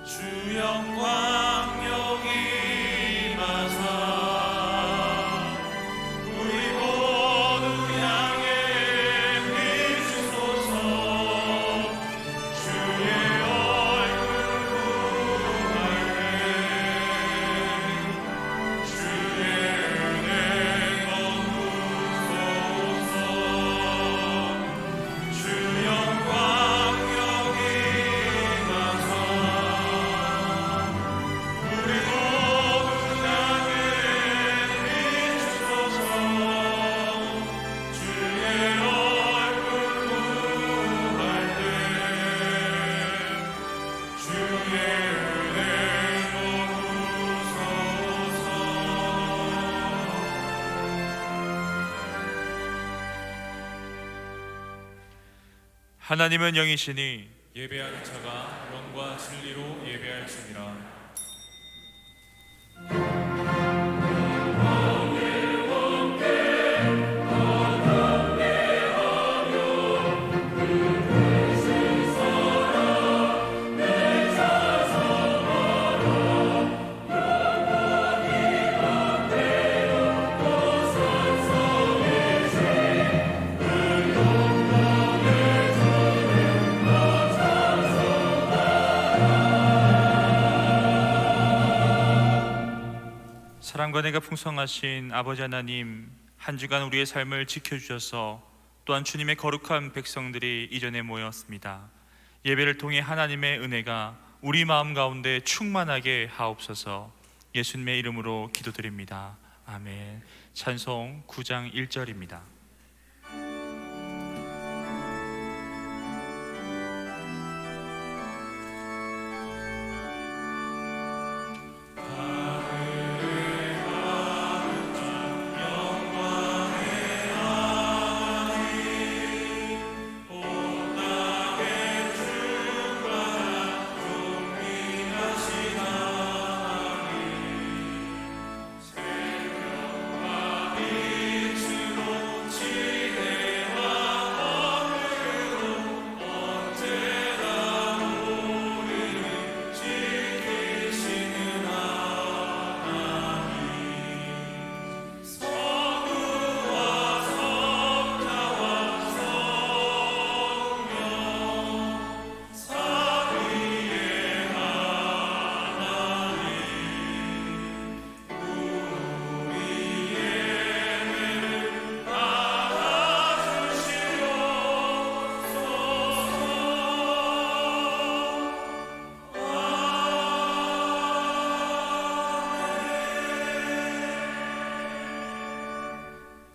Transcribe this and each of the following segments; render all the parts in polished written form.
주 영광 여기 임하사 우리 모두 향해 비추소서. 주의 얼굴 구할 때 주의 은혜 거두소서. 주 영광 여기 임하사 우리 모두 향해 비추소서. 주의 얼굴 구할 때 주의 은혜 거두소서. 하나님은 영이시니 예배하는 자가 영과 진리로 예배할지니라. 사랑과 은혜가 풍성하신 아버지 하나님, 한 주간 우리의 삶을 지켜주셔서 또한 주님의 거룩한 백성들이 이전에 모였습니다. 예배를 통해 하나님의 은혜가 우리 마음 가운데 충만하게 하옵소서. 예수님의 이름으로 기도드립니다. 아멘. 찬송 9장 1절입니다.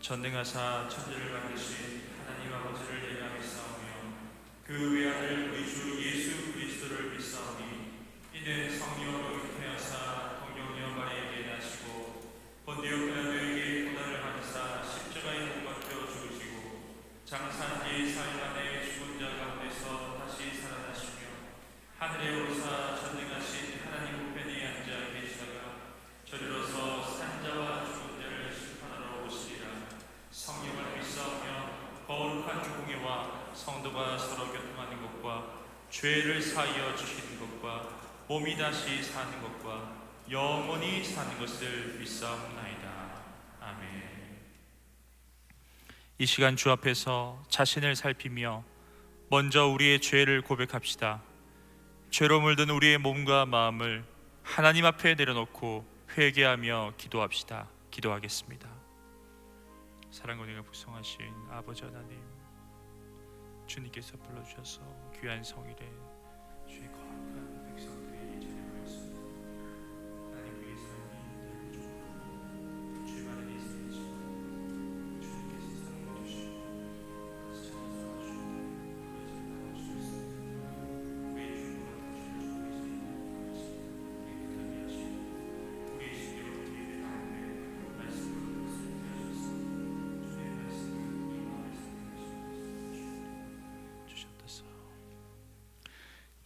전능하사 천지를 만드신 하나님 아버지를 예배하였사오며 그 외아들 우리 주 예수 그리스도를 믿사오니 이는 성령으로 잉태하사 동정녀 마리아에게 나시고 본디오 빌라도에게 고난을 받으사 십자가에 못 박혀 죽으시고 장사한 지 4일 만에 죽은 자 가운데서 다시 살아나시며 하늘에 오르사 전능하신 하나님 우편에 앉아 계시다가 저리로서 산자와 죽은 자를 심판하러 오시리라. 성령을 믿사오며 거룩한 공예와 성도가 서로 교통하는 것과 죄를 사하여 주시는 것과 몸이 다시 사는 것과 영원히 사는 것을 믿사옵나이다. 아멘. 이 시간 주 앞에서 자신을 살피며 먼저 우리의 죄를 고백합시다. 죄로 물든 우리의 몸과 마음을 하나님 앞에 내려놓고 회개하며 기도합시다. 기도하겠습니다. 사랑과 은혜가 풍성하신 아버지 하나님, 주님께서 불러주셔서 귀한 성일에 주의 거룩한 백성들이 이전에 모였습니다. 하나님 우리의 삶이 늘 좋고 죄만은 있으시고 주님께서 사랑해 주시고 찾아서 주시고 그래서 나올 수 있습니다. 우리의 중고한 죄를 깨끗하게 하시고 우리의 신경을 예배 가운데 말씀을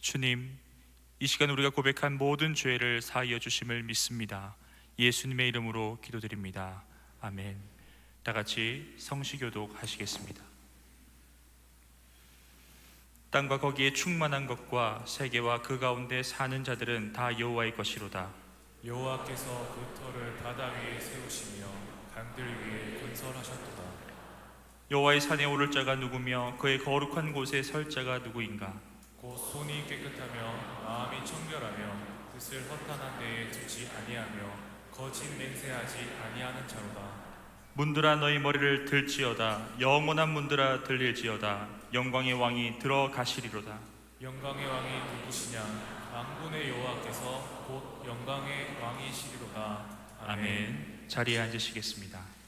주님, 이 시간 우리가 고백한 모든 죄를 사하여 주심을 믿습니다. 예수님의 이름으로 기도드립니다. 아멘. 다 같이 성시교독 하시겠습니다. 땅과 거기에 충만한 것과 세계와 그 가운데 사는 자들은 다 여호와의 것이로다. 여호와께서 그 터를 바다 위에 세우시며 강들 위에 건설하셨도다. 여호와의 산에 오를 자가 누구며 그의 거룩한 곳에 설 자가 누구인가? 곧 손이 깨끗하며 마음이 청결하며 뜻을 허탄한 데에 두지 아니하며 거짓 맹세하지 아니하는 자로다. 문들아 너희 머리를 들지어다. 영원한 문들아 들릴지어다. 영광의 왕이 들어가시리로다. 영광의 왕이 누구시냐? 만군의 여호와께서 곧 영광의 왕이시리로다. 아멘. 자리에 앉으시겠습니다.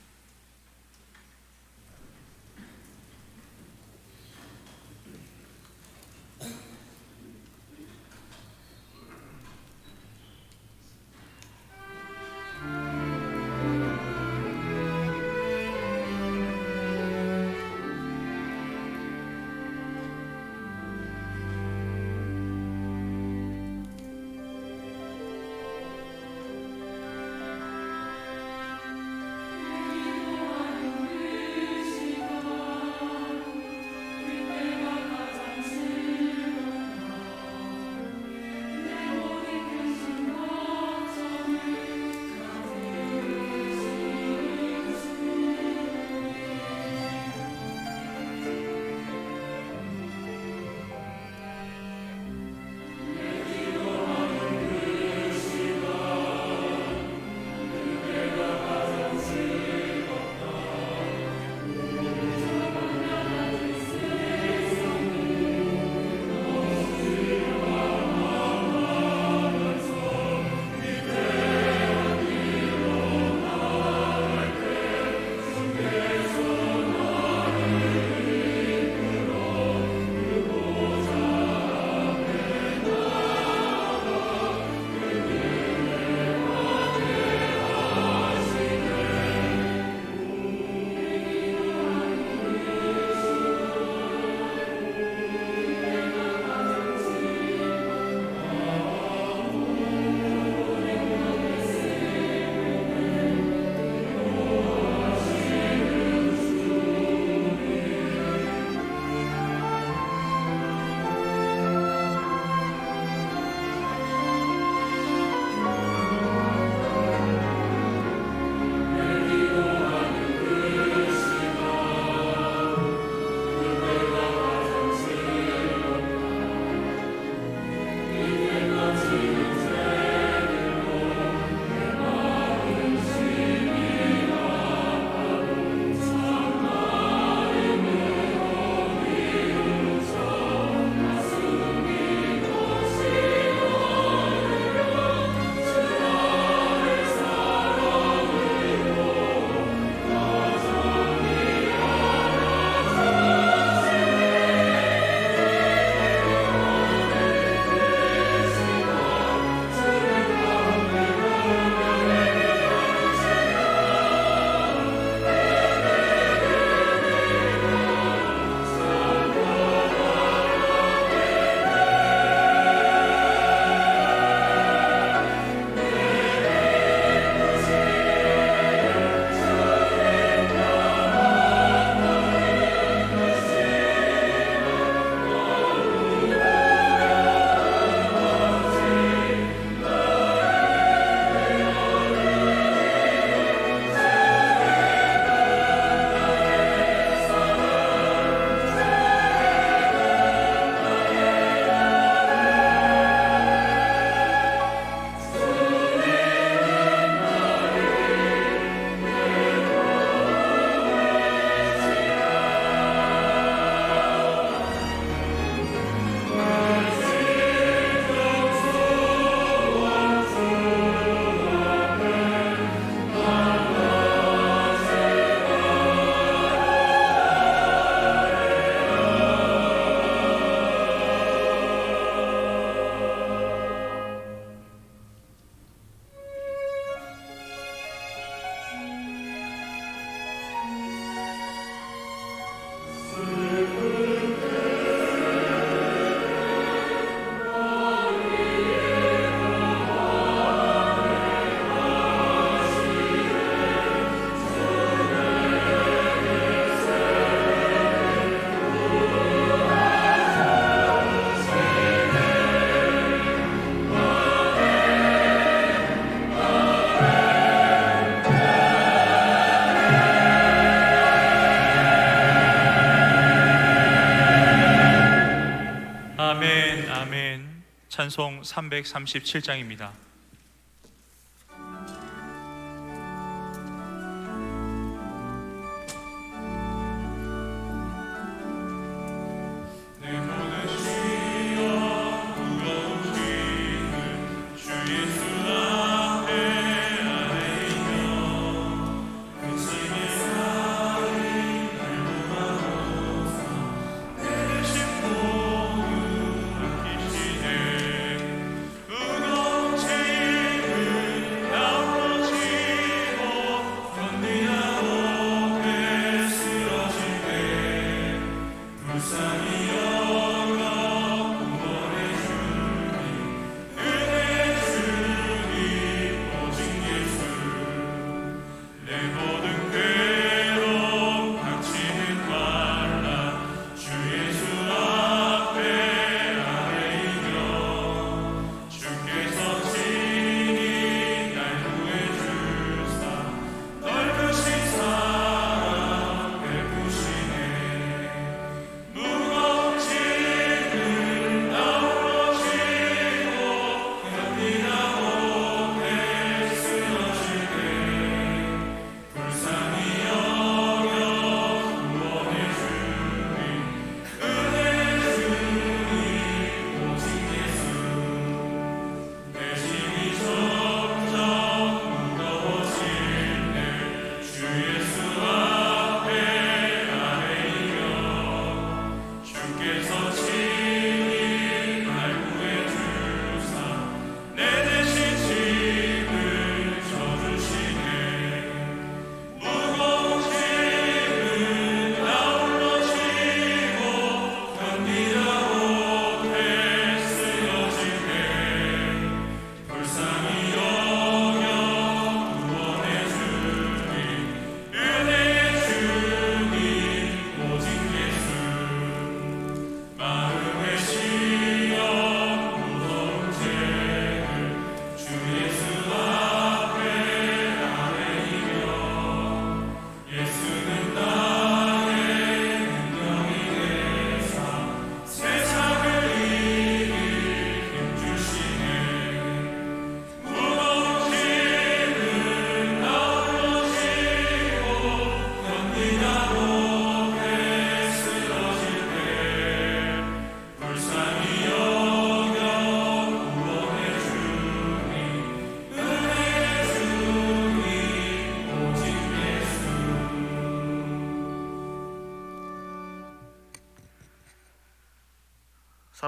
찬송 337장입니다.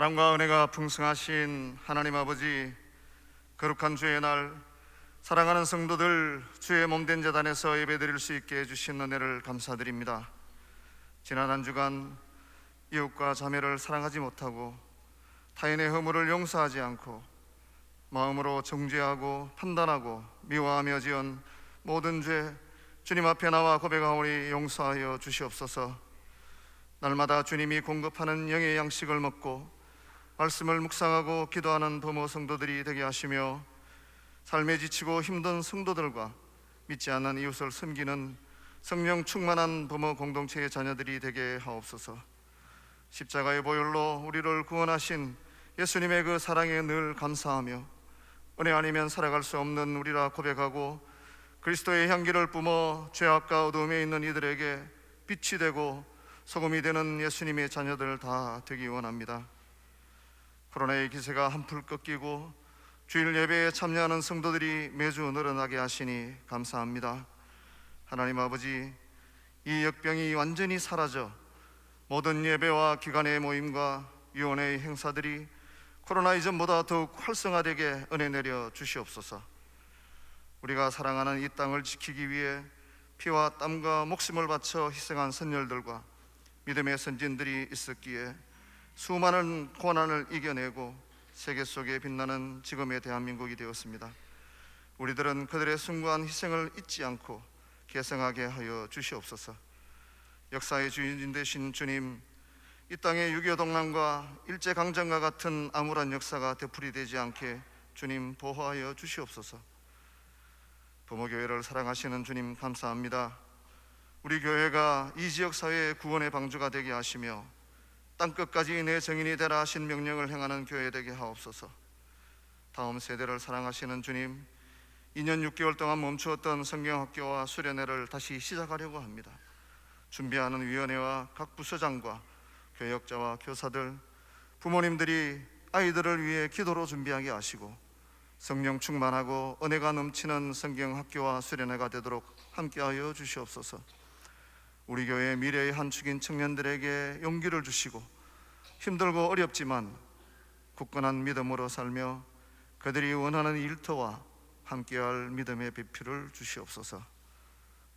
사랑과 은혜가 풍성하신 하나님 아버지, 거룩한 주의 날 사랑하는 성도들 주의 몸된 제단에서 예배드릴 수 있게 해주신 은혜를 감사드립니다. 지난 한 주간 이웃과 자매를 사랑하지 못하고 타인의 허물을 용서하지 않고 마음으로 정죄하고 판단하고 미워하며 지은 모든 죄 주님 앞에 나와 고백하오니 용서하여 주시옵소서. 날마다 주님이 공급하는 영의 양식을 먹고 말씀을 묵상하고 기도하는 부모 성도들이 되게 하시며 삶에 지치고 힘든 성도들과 믿지 않는 이웃을 섬기는 성령 충만한 부모 공동체의 자녀들이 되게 하옵소서. 십자가의 보혈로 우리를 구원하신 예수님의 그 사랑에 늘 감사하며 은혜 아니면 살아갈 수 없는 우리라 고백하고 그리스도의 향기를 뿜어 죄악과 어두움에 있는 이들에게 빛이 되고 소금이 되는 예수님의 자녀들 다 되기 원합니다. 코로나의 기세가 한풀 꺾이고 주일 예배에 참여하는 성도들이 매주 늘어나게 하시니 감사합니다. 하나님 아버지, 이 역병이 완전히 사라져 모든 예배와 기관의 모임과 위원회의 행사들이 코로나 이전보다 더욱 활성화되게 은혜 내려 주시옵소서. 우리가 사랑하는 이 땅을 지키기 위해 피와 땀과 목숨을 바쳐 희생한 선열들과 믿음의 선진들이 있었기에 수많은 고난을 이겨내고 세계 속에 빛나는 지금의 대한민국이 되었습니다. 우리들은 그들의 숭고한 희생을 잊지 않고 계승하게 하여 주시옵소서. 역사의 주인 되신 주님, 이 땅의 6.25 동란과 일제강점과 같은 암울한 역사가 되풀이되지 않게 주님 보호하여 주시옵소서. 부모교회를 사랑하시는 주님 감사합니다. 우리 교회가 이 지역 사회의 구원의 방주가 되게 하시며 땅끝까지 내 정인이 되라 하신 명령을 행하는 교회 되게 하옵소서. 다음 세대를 사랑하시는 주님, 2년 6개월 동안 멈추었던 성경학교와 수련회를 다시 시작하려고 합니다. 준비하는 위원회와 각 부서장과 교역자와 교사들, 부모님들이 아이들을 위해 기도로 준비하게 하시고 성령 충만하고 은혜가 넘치는 성경학교와 수련회가 되도록 함께하여 주시옵소서. 우리 교회의 미래의 한 축인 청년들에게 용기를 주시고 힘들고 어렵지만 굳건한 믿음으로 살며 그들이 원하는 일터와 함께할 믿음의 배필을 주시옵소서.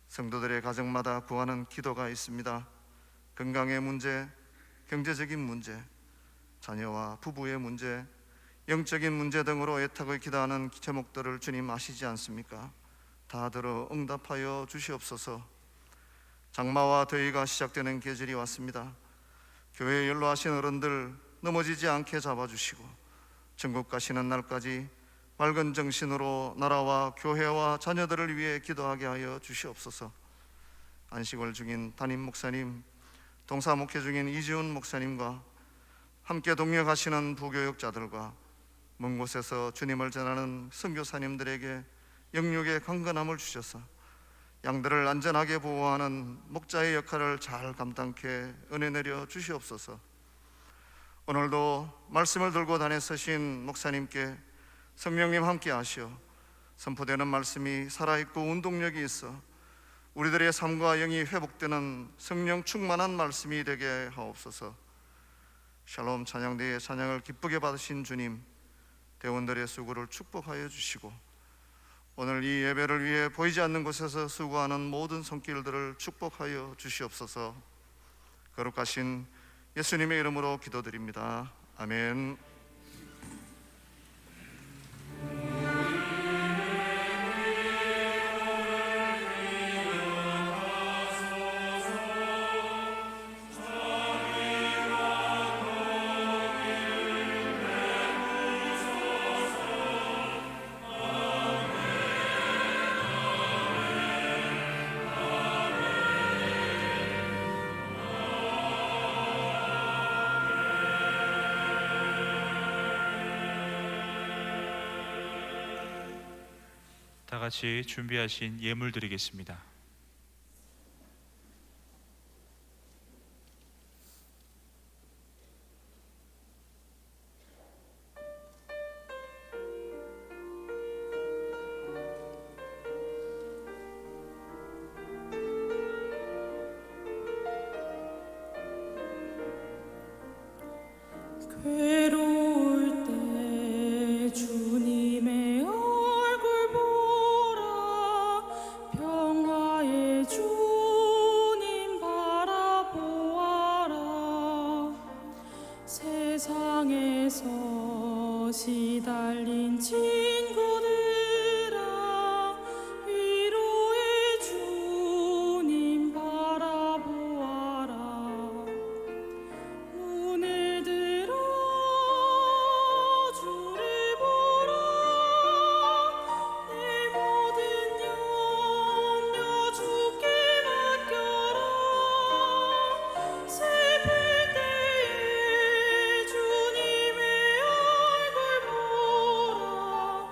성도들의 가정마다 구하는 기도가 있습니다. 건강의 문제, 경제적인 문제, 자녀와 부부의 문제, 영적인 문제 등으로 애타게 기도하는 제목들을 주님 아시지 않습니까? 다 들어 응답하여 주시옵소서. 장마와 더위가 시작되는 계절이 왔습니다. 교회에 연로하신 어른들 넘어지지 않게 잡아주시고 천국 가시는 날까지 맑은 정신으로 나라와 교회와 자녀들을 위해 기도하게 하여 주시옵소서. 안식월 중인 담임 목사님, 동사 목회 중인 이지훈 목사님과 함께 동역하시는 부교역자들과 먼 곳에서 주님을 전하는 선교사님들에게 영육의 강건함을 주셔서 양들을 안전하게 보호하는 목자의 역할을 잘 감당케 은혜 내려 주시옵소서. 오늘도 말씀을 들고 다니 서신 목사님께 성령님 함께 하시어 선포되는 말씀이 살아있고 운동력이 있어 우리들의 삶과 영이 회복되는 성령 충만한 말씀이 되게 하옵소서. 샬롬 찬양대의 찬양을 기쁘게 받으신 주님, 대원들의 수고를 축복하여 주시고 오늘 이 예배를 위해 보이지 않는 곳에서 수고하는 모든 손길들을 축복하여 주시옵소서. 거룩하신 예수님의 이름으로 기도드립니다. 아멘. 다 같이 준비하신 예물 드리겠습니다. 괴로울 때 주님의 얼굴 보라, 평화의 주님 바라보아라. 세상에서 시달린 친구들아, 위로의 주님 바라보아라. 눈을 들어 주를 보라, 내 모든 염려 주께 맡겨라. 슬플 때에 주님의 얼굴 보라,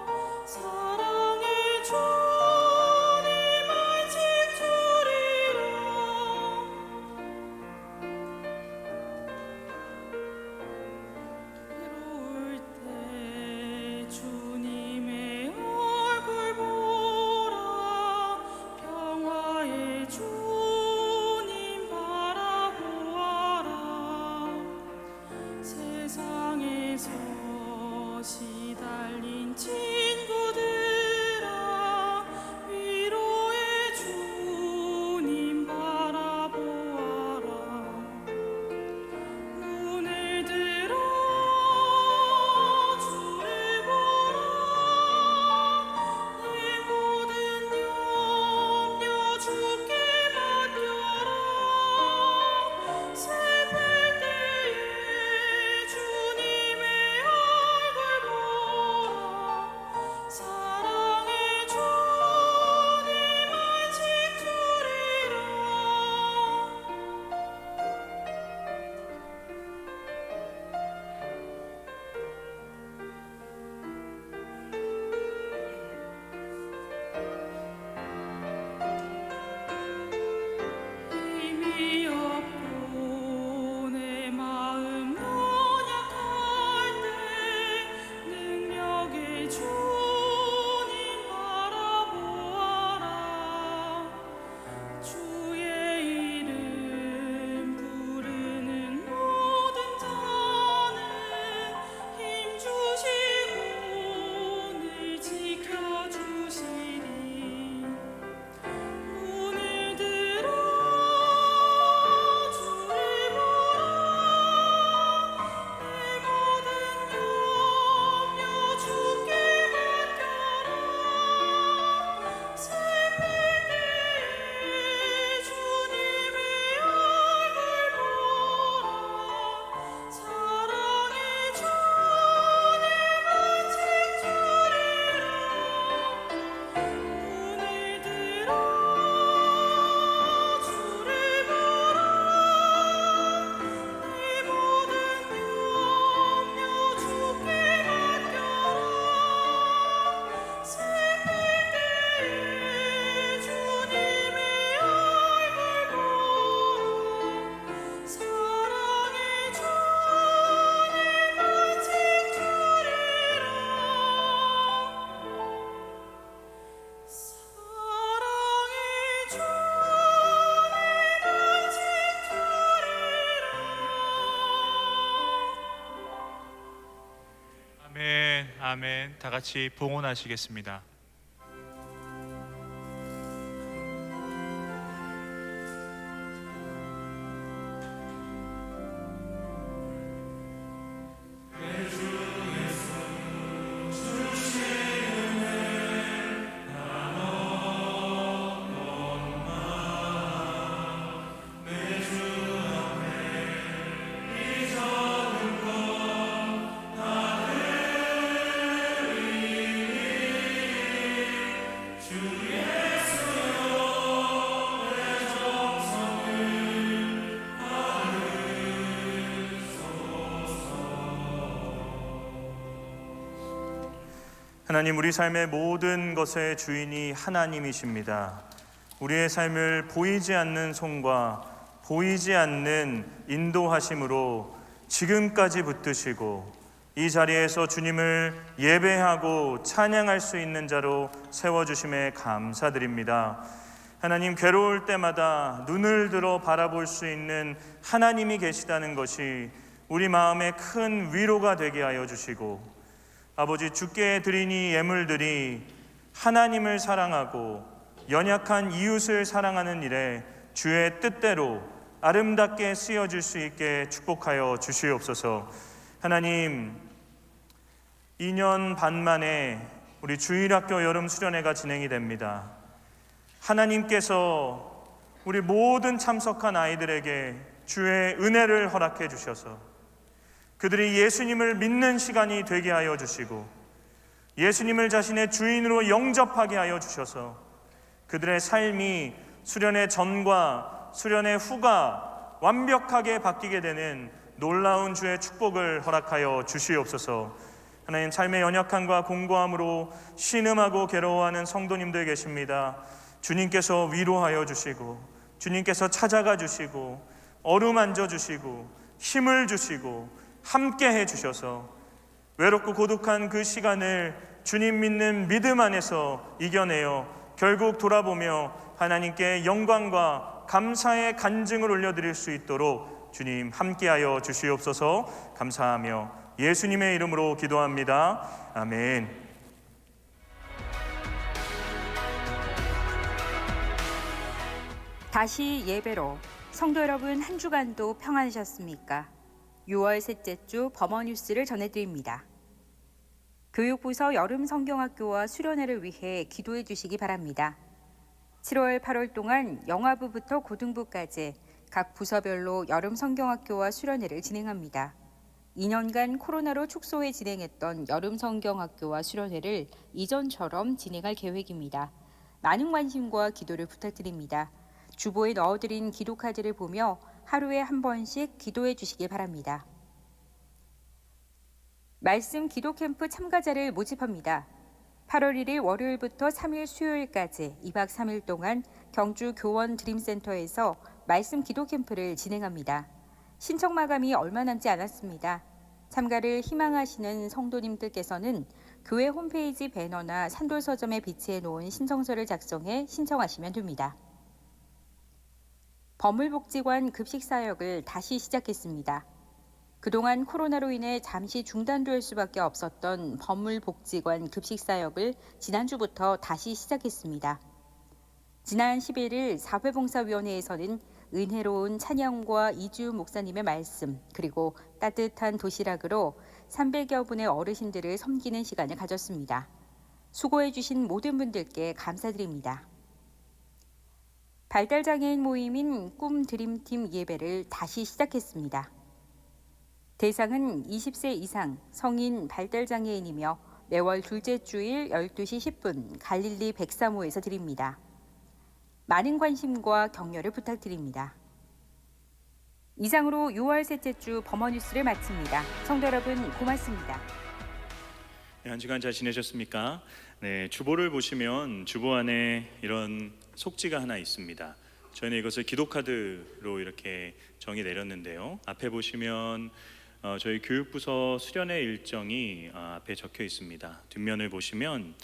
아멘. 다 같이 봉헌하시겠습니다. 하나님, 우리 삶의 모든 것의 주인이 하나님이십니다. 우리의 삶을 보이지 않는 손과 보이지 않는 인도하심으로 지금까지 붙드시고 이 자리에서 주님을 예배하고 찬양할 수 있는 자로 세워주심에 감사드립니다. 하나님, 괴로울 때마다 눈을 들어 바라볼 수 있는 하나님이 계시다는 것이 우리 마음에 큰 위로가 되게 하여 주시고, 아버지, 주께 드린 이 예물들이 하나님을 사랑하고 연약한 이웃을 사랑하는 일에 주의 뜻대로 아름답게 쓰여질 수 있게 축복하여 주시옵소서. 하나님, 2년 반 만에 우리 주일학교 여름 수련회가 진행이 됩니다. 하나님께서 우리 모든 참석한 아이들에게 주의 은혜를 허락해 주셔서 그들이 예수님을 믿는 시간이 되게 하여 주시고 예수님을 자신의 주인으로 영접하게 하여 주셔서 그들의 삶이 수련의 전과 수련의 후가 완벽하게 바뀌게 되는 놀라운 주의 축복을 허락하여 주시옵소서. 하나님, 삶의 연약함과 공고함으로 신음하고 괴로워하는 성도님들 계십니다. 주님께서 위로하여 주시고 주님께서 찾아가 주시고 어루만져 주시고 힘을 주시고 함께 해주셔서 외롭고 고독한 그 시간을 주님 믿는 믿음 안에서 이겨내어 결국 돌아보며 하나님께 영광과 감사의 간증을 올려드릴 수 있도록 주님 함께하여 주시옵소서. 감사하며 예수님의 이름으로 기도합니다. 아멘. 다시 예배로. 성도 여러분, 한 주간도 평안하셨습니까? 6월 셋째 주 범어뉴스를 전해드립니다. 교육부서 여름 성경학교와 수련회를 위해 기도해 주시기 바랍니다. 7월, 8월 동안 영화부부터 고등부까지 각 부서별로 여름 성경학교와 수련회를 진행합니다. 2년간 코로나로 축소해 진행했던 여름 성경학교와 수련회를 이전처럼 진행할 계획입니다. 많은 관심과 기도를 부탁드립니다. 주보에 넣어드린 기도카드를 보며 하루에 한 번씩 기도해 주시기 바랍니다. 말씀 기도 캠프 참가자를 모집합니다. 8월 1일 월요일부터 3일 수요일까지 2박 3일 동안 경주 교원 드림센터에서 말씀 기도 캠프를 진행합니다. 신청 마감이 얼마 남지 않았습니다. 참가를 희망하시는 성도님들께서는 교회 홈페이지 배너나 산돌 서점에 비치해 놓은 신청서를 작성해 신청하시면 됩니다. 범물복지관 급식사역을 다시 시작했습니다. 그동안 코로나로 인해 잠시 중단될 수밖에 없었던 범물복지관 급식사역을 지난주부터 다시 시작했습니다. 지난 11일 사회봉사위원회에서는 은혜로운 찬양과 이주 목사님의 말씀, 그리고 따뜻한 도시락으로 300여 분의 어르신들을 섬기는 시간을 가졌습니다. 수고해 주신 모든 분들께 감사드립니다. 발달장애인 모임인 꿈 드림팀 예배를 다시 시작했습니다. 대상은 20세 이상 성인 발달장애인이며 매월 둘째 주일 12시 10분 갈릴리 103호에서 드립니다. 많은 관심과 격려를 부탁드립니다. 이상으로 6월 셋째 주 범어뉴스를 마칩니다. 성도 여러분, 고맙습니다. 네, 한 주간 잘 지내셨습니까? 네, 주보를 보시면 주보 안에 이런 속지가 하나 있습니다. 저희는 이것을 기도카드로 이렇게 정의 내렸는데요. 앞에 보시면 저희 교육부서 수련회 일정이 앞에 적혀 있습니다. 뒷면을 보시면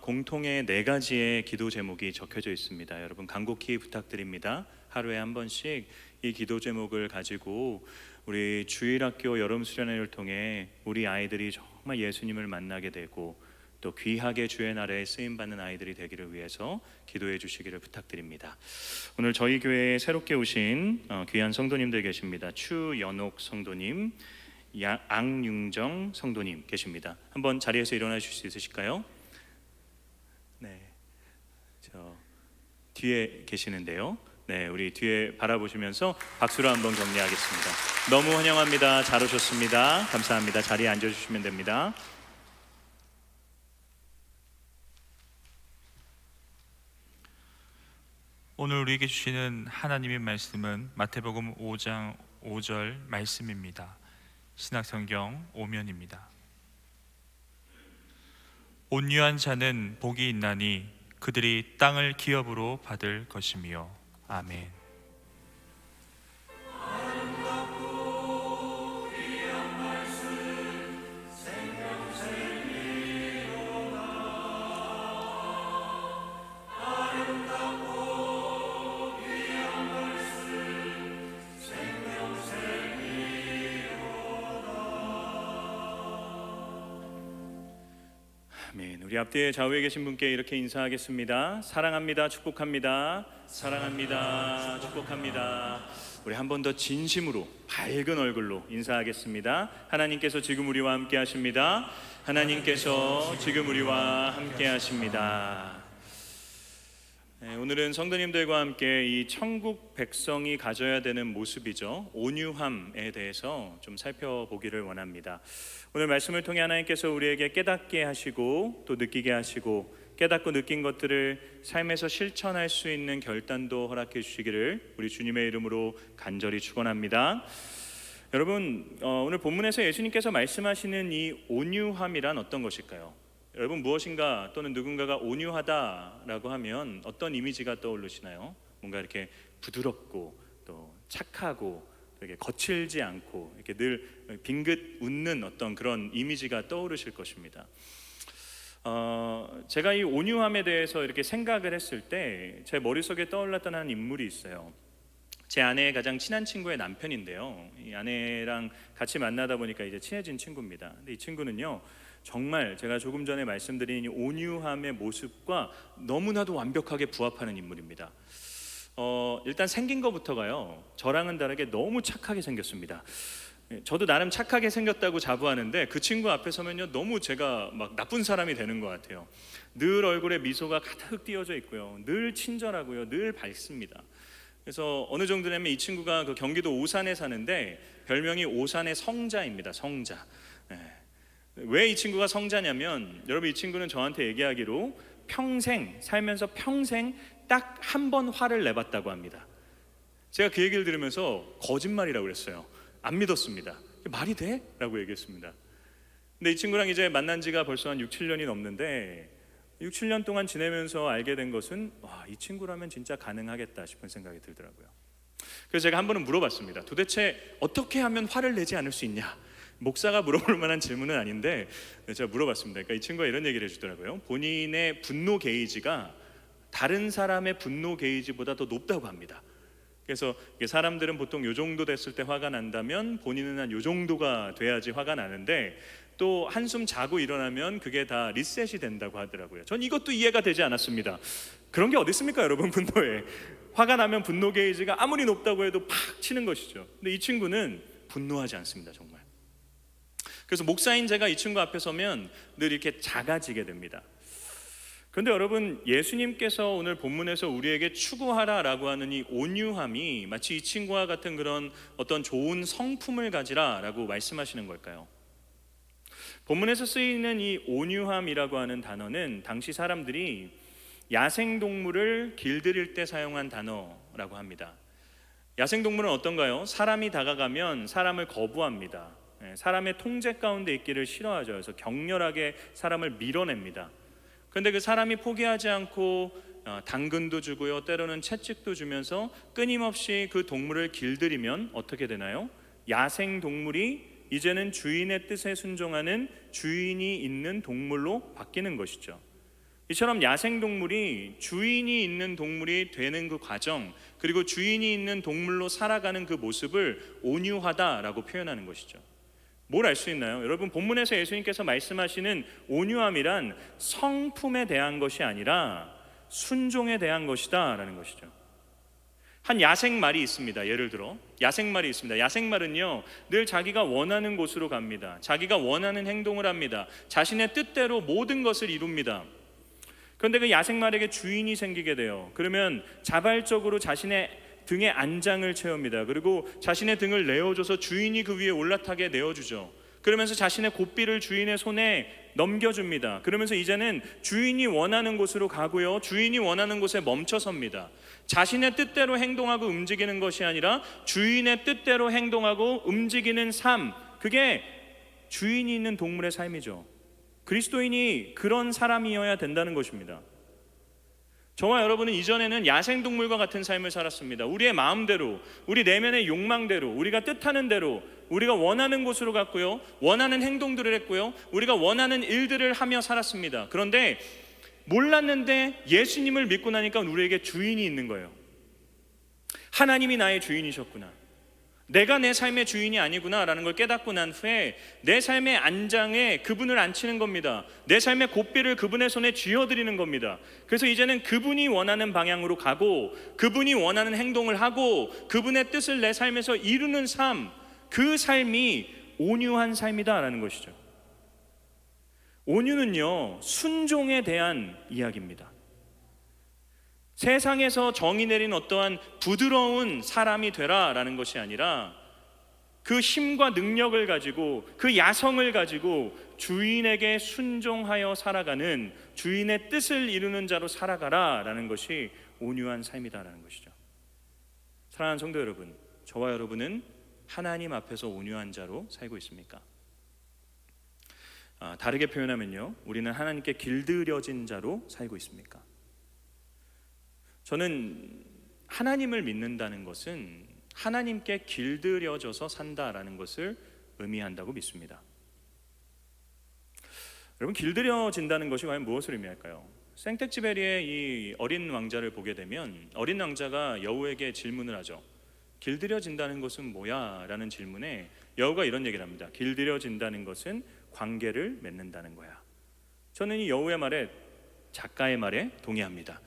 공통의 4가지의 기도 제목이 적혀져 있습니다. 여러분 간곡히 부탁드립니다. 하루에 한 번씩 이 기도 제목을 가지고 우리 주일학교 여름 수련회를 통해 우리 아이들이 정말 예수님을 만나게 되고 또 귀하게 주의 나라에 쓰임받는 아이들이 되기를 위해서 기도해 주시기를 부탁드립니다. 오늘 저희 교회에 새롭게 오신 귀한 성도님들 계십니다. 추연옥 성도님, 앙윤정 성도님 계십니다. 한번 자리에서 일어나 주실 수 있으실까요? 네, 저 뒤에 계시는데요. 네, 우리 뒤에 바라보시면서 박수로 한번 격려하겠습니다. 너무 환영합니다. 잘 오셨습니다. 감사합니다. 자리에 앉아주시면 됩니다. 오늘 우리에게 주시는 하나님의 말씀은 마태복음 5장 5절 말씀입니다. 신약성경 5면입니다. 온유한 자는 복이 있나니 그들이 땅을 기업으로 받을 것이며. 아멘. 아멘. 우리 앞뒤에 좌우에 계신 분께 이렇게 인사하겠습니다. 사랑합니다. 축복합니다. 사랑합니다. 축복합니다. 우리 한 번 더 진심으로 밝은 얼굴로 인사하겠습니다. 하나님께서 지금 우리와 함께 하십니다. 하나님께서 지금 우리와 함께 하십니다. 네, 오늘은 성도님들과 함께 이 천국 백성이 가져야 되는 모습이죠, 온유함에 대해서 좀 살펴보기를 원합니다. 오늘 말씀을 통해 하나님께서 우리에게 깨닫게 하시고 또 느끼게 하시고 깨닫고 느낀 것들을 삶에서 실천할 수 있는 결단도 허락해 주시기를 우리 주님의 이름으로 간절히 축원합니다. 여러분, 오늘 본문에서 예수님께서 말씀하시는 이 온유함이란 어떤 것일까요? 여러분, 무엇인가 또는 누군가가 온유하다라고 하면 어떤 이미지가 떠오르시나요? 뭔가 이렇게 부드럽고 또 착하고 되게 거칠지 않고 이렇게 늘 빙긋 웃는 어떤 그런 이미지가 떠오르실 것입니다. 제가 이 온유함에 대해서 이렇게 생각을 했을 때 제 머릿속에 떠올랐던 한 인물이 있어요. 제 아내의 가장 친한 친구의 남편인데요. 이 아내랑 같이 만나다 보니까 이제 친해진 친구입니다. 근데 이 친구는요, 정말 제가 조금 전에 말씀드린 이 온유함의 모습과 너무나도 완벽하게 부합하는 인물입니다. 일단 생긴 것부터가요, 저랑은 다르게 너무 착하게 생겼습니다. 저도 나름 착하게 생겼다고 자부하는데 그 친구 앞에 서면요, 너무 제가 막 나쁜 사람이 되는 것 같아요. 늘 얼굴에 미소가 가득 띄어져 있고요, 늘 친절하고요, 늘 밝습니다. 그래서 어느 정도냐면 이 친구가 그 경기도 오산에 사는데 별명이 오산의 성자입니다. 성자. 왜 이 친구가 성자냐면, 여러분, 이 친구는 저한테 얘기하기로 평생 살면서 평생 딱 한 번 화를 내봤다고 합니다. 제가 그 얘기를 들으면서 거짓말이라고 그랬어요. 안 믿었습니다. 말이 돼? 라고 얘기했습니다. 근데 이 친구랑 이제 만난 지가 벌써 한 6, 7년이 넘는데 6, 7년 동안 지내면서 알게 된 것은, 와, 이 친구라면 진짜 가능하겠다 싶은 생각이 들더라고요. 그래서 제가 한 번은 물어봤습니다. 도대체 어떻게 하면 화를 내지 않을 수 있냐? 목사가 물어볼 만한 질문은 아닌데 제가 물어봤습니다. 그러니까 이 친구가 이런 얘기를 해주더라고요. 본인의 분노 게이지가 다른 사람의 분노 게이지보다 더 높다고 합니다. 그래서 사람들은 보통 요 정도 됐을 때 화가 난다면 본인은 한 요 정도가 돼야지 화가 나는데, 또 한숨 자고 일어나면 그게 다 리셋이 된다고 하더라고요. 전 이것도 이해가 되지 않았습니다. 그런 게 어디 있습니까, 여러분? 분노에 화가 나면 분노 게이지가 아무리 높다고 해도 팍 치는 것이죠. 근데 이 친구는 분노하지 않습니다, 정말. 그래서 목사인 제가 이 친구 앞에 서면 늘 이렇게 작아지게 됩니다. 그런데 여러분, 예수님께서 오늘 본문에서 우리에게 추구하라라고 하는 이 온유함이 마치 이 친구와 같은 그런 어떤 좋은 성품을 가지라라고 말씀하시는 걸까요? 본문에서 쓰이는 이 온유함이라고 하는 단어는 당시 사람들이 야생동물을 길들일 때 사용한 단어라고 합니다. 야생동물은 어떤가요? 사람이 다가가면 사람을 거부합니다. 사람의 통제 가운데 있기를 싫어하죠. 그래서 격렬하게 사람을 밀어냅니다. 그런데 그 사람이 포기하지 않고 당근도 주고요, 때로는 채찍도 주면서 끊임없이 그 동물을 길들이면 어떻게 되나요? 야생동물이 이제는 주인의 뜻에 순종하는 주인이 있는 동물로 바뀌는 것이죠. 이처럼 야생동물이 주인이 있는 동물이 되는 그 과정, 그리고 주인이 있는 동물로 살아가는 그 모습을 온유하다라고 표현하는 것이죠. 뭘 알 수 있나요? 여러분, 본문에서 예수님께서 말씀하시는 온유함이란 성품에 대한 것이 아니라 순종에 대한 것이다 라는 것이죠. 한 야생말이 있습니다. 예를 들어 야생말이 있습니다. 야생말은요, 늘 자기가 원하는 곳으로 갑니다. 자기가 원하는 행동을 합니다. 자신의 뜻대로 모든 것을 이룹니다. 그런데 그 야생말에게 주인이 생기게 돼요. 그러면 자발적으로 자신의 등에 안장을 채웁니다. 그리고 자신의 등을 내어줘서 주인이 그 위에 올라타게 내어주죠. 그러면서 자신의 고삐를 주인의 손에 넘겨줍니다. 그러면서 이제는 주인이 원하는 곳으로 가고요, 주인이 원하는 곳에 멈춰섭니다. 자신의 뜻대로 행동하고 움직이는 것이 아니라 주인의 뜻대로 행동하고 움직이는 삶, 그게 주인이 있는 동물의 삶이죠. 그리스도인이 그런 사람이어야 된다는 것입니다. 저와 여러분은 이전에는 야생동물과 같은 삶을 살았습니다. 우리의 마음대로, 우리 내면의 욕망대로, 우리가 뜻하는 대로, 우리가 원하는 곳으로 갔고요, 원하는 행동들을 했고요, 우리가 원하는 일들을 하며 살았습니다. 그런데 몰랐는데 예수님을 믿고 나니까 우리에게 주인이 있는 거예요. 하나님이 나의 주인이셨구나, 내가 내 삶의 주인이 아니구나 라는 걸 깨닫고 난 후에 내 삶의 안장에 그분을 앉히는 겁니다. 내 삶의 고삐를 그분의 손에 쥐어드리는 겁니다. 그래서 이제는 그분이 원하는 방향으로 가고, 그분이 원하는 행동을 하고, 그분의 뜻을 내 삶에서 이루는 삶, 그 삶이 온유한 삶이다 라는 것이죠. 온유는요, 순종에 대한 이야기입니다. 세상에서 정의 내린 어떠한 부드러운 사람이 되라라는 것이 아니라 그 힘과 능력을 가지고, 그 야성을 가지고 주인에게 순종하여 살아가는, 주인의 뜻을 이루는 자로 살아가라라는 것이 온유한 삶이다라는 것이죠. 사랑하는 성도 여러분, 저와 여러분은 하나님 앞에서 온유한 자로 살고 있습니까? 다르게 표현하면요, 우리는 하나님께 길들여진 자로 살고 있습니까? 저는 하나님을 믿는다는 것은 하나님께 길들여져서 산다라는 것을 의미한다고 믿습니다. 여러분, 길들여진다는 것이 과연 무엇을 의미할까요? 생텍쥐베리의 이 어린 왕자를 보게 되면 어린 왕자가 여우에게 질문을 하죠. 길들여진다는 것은 뭐야? 라는 질문에 여우가 이런 얘기를 합니다. 길들여진다는 것은 관계를 맺는다는 거야. 저는 이 여우의 말에, 작가의 말에 동의합니다.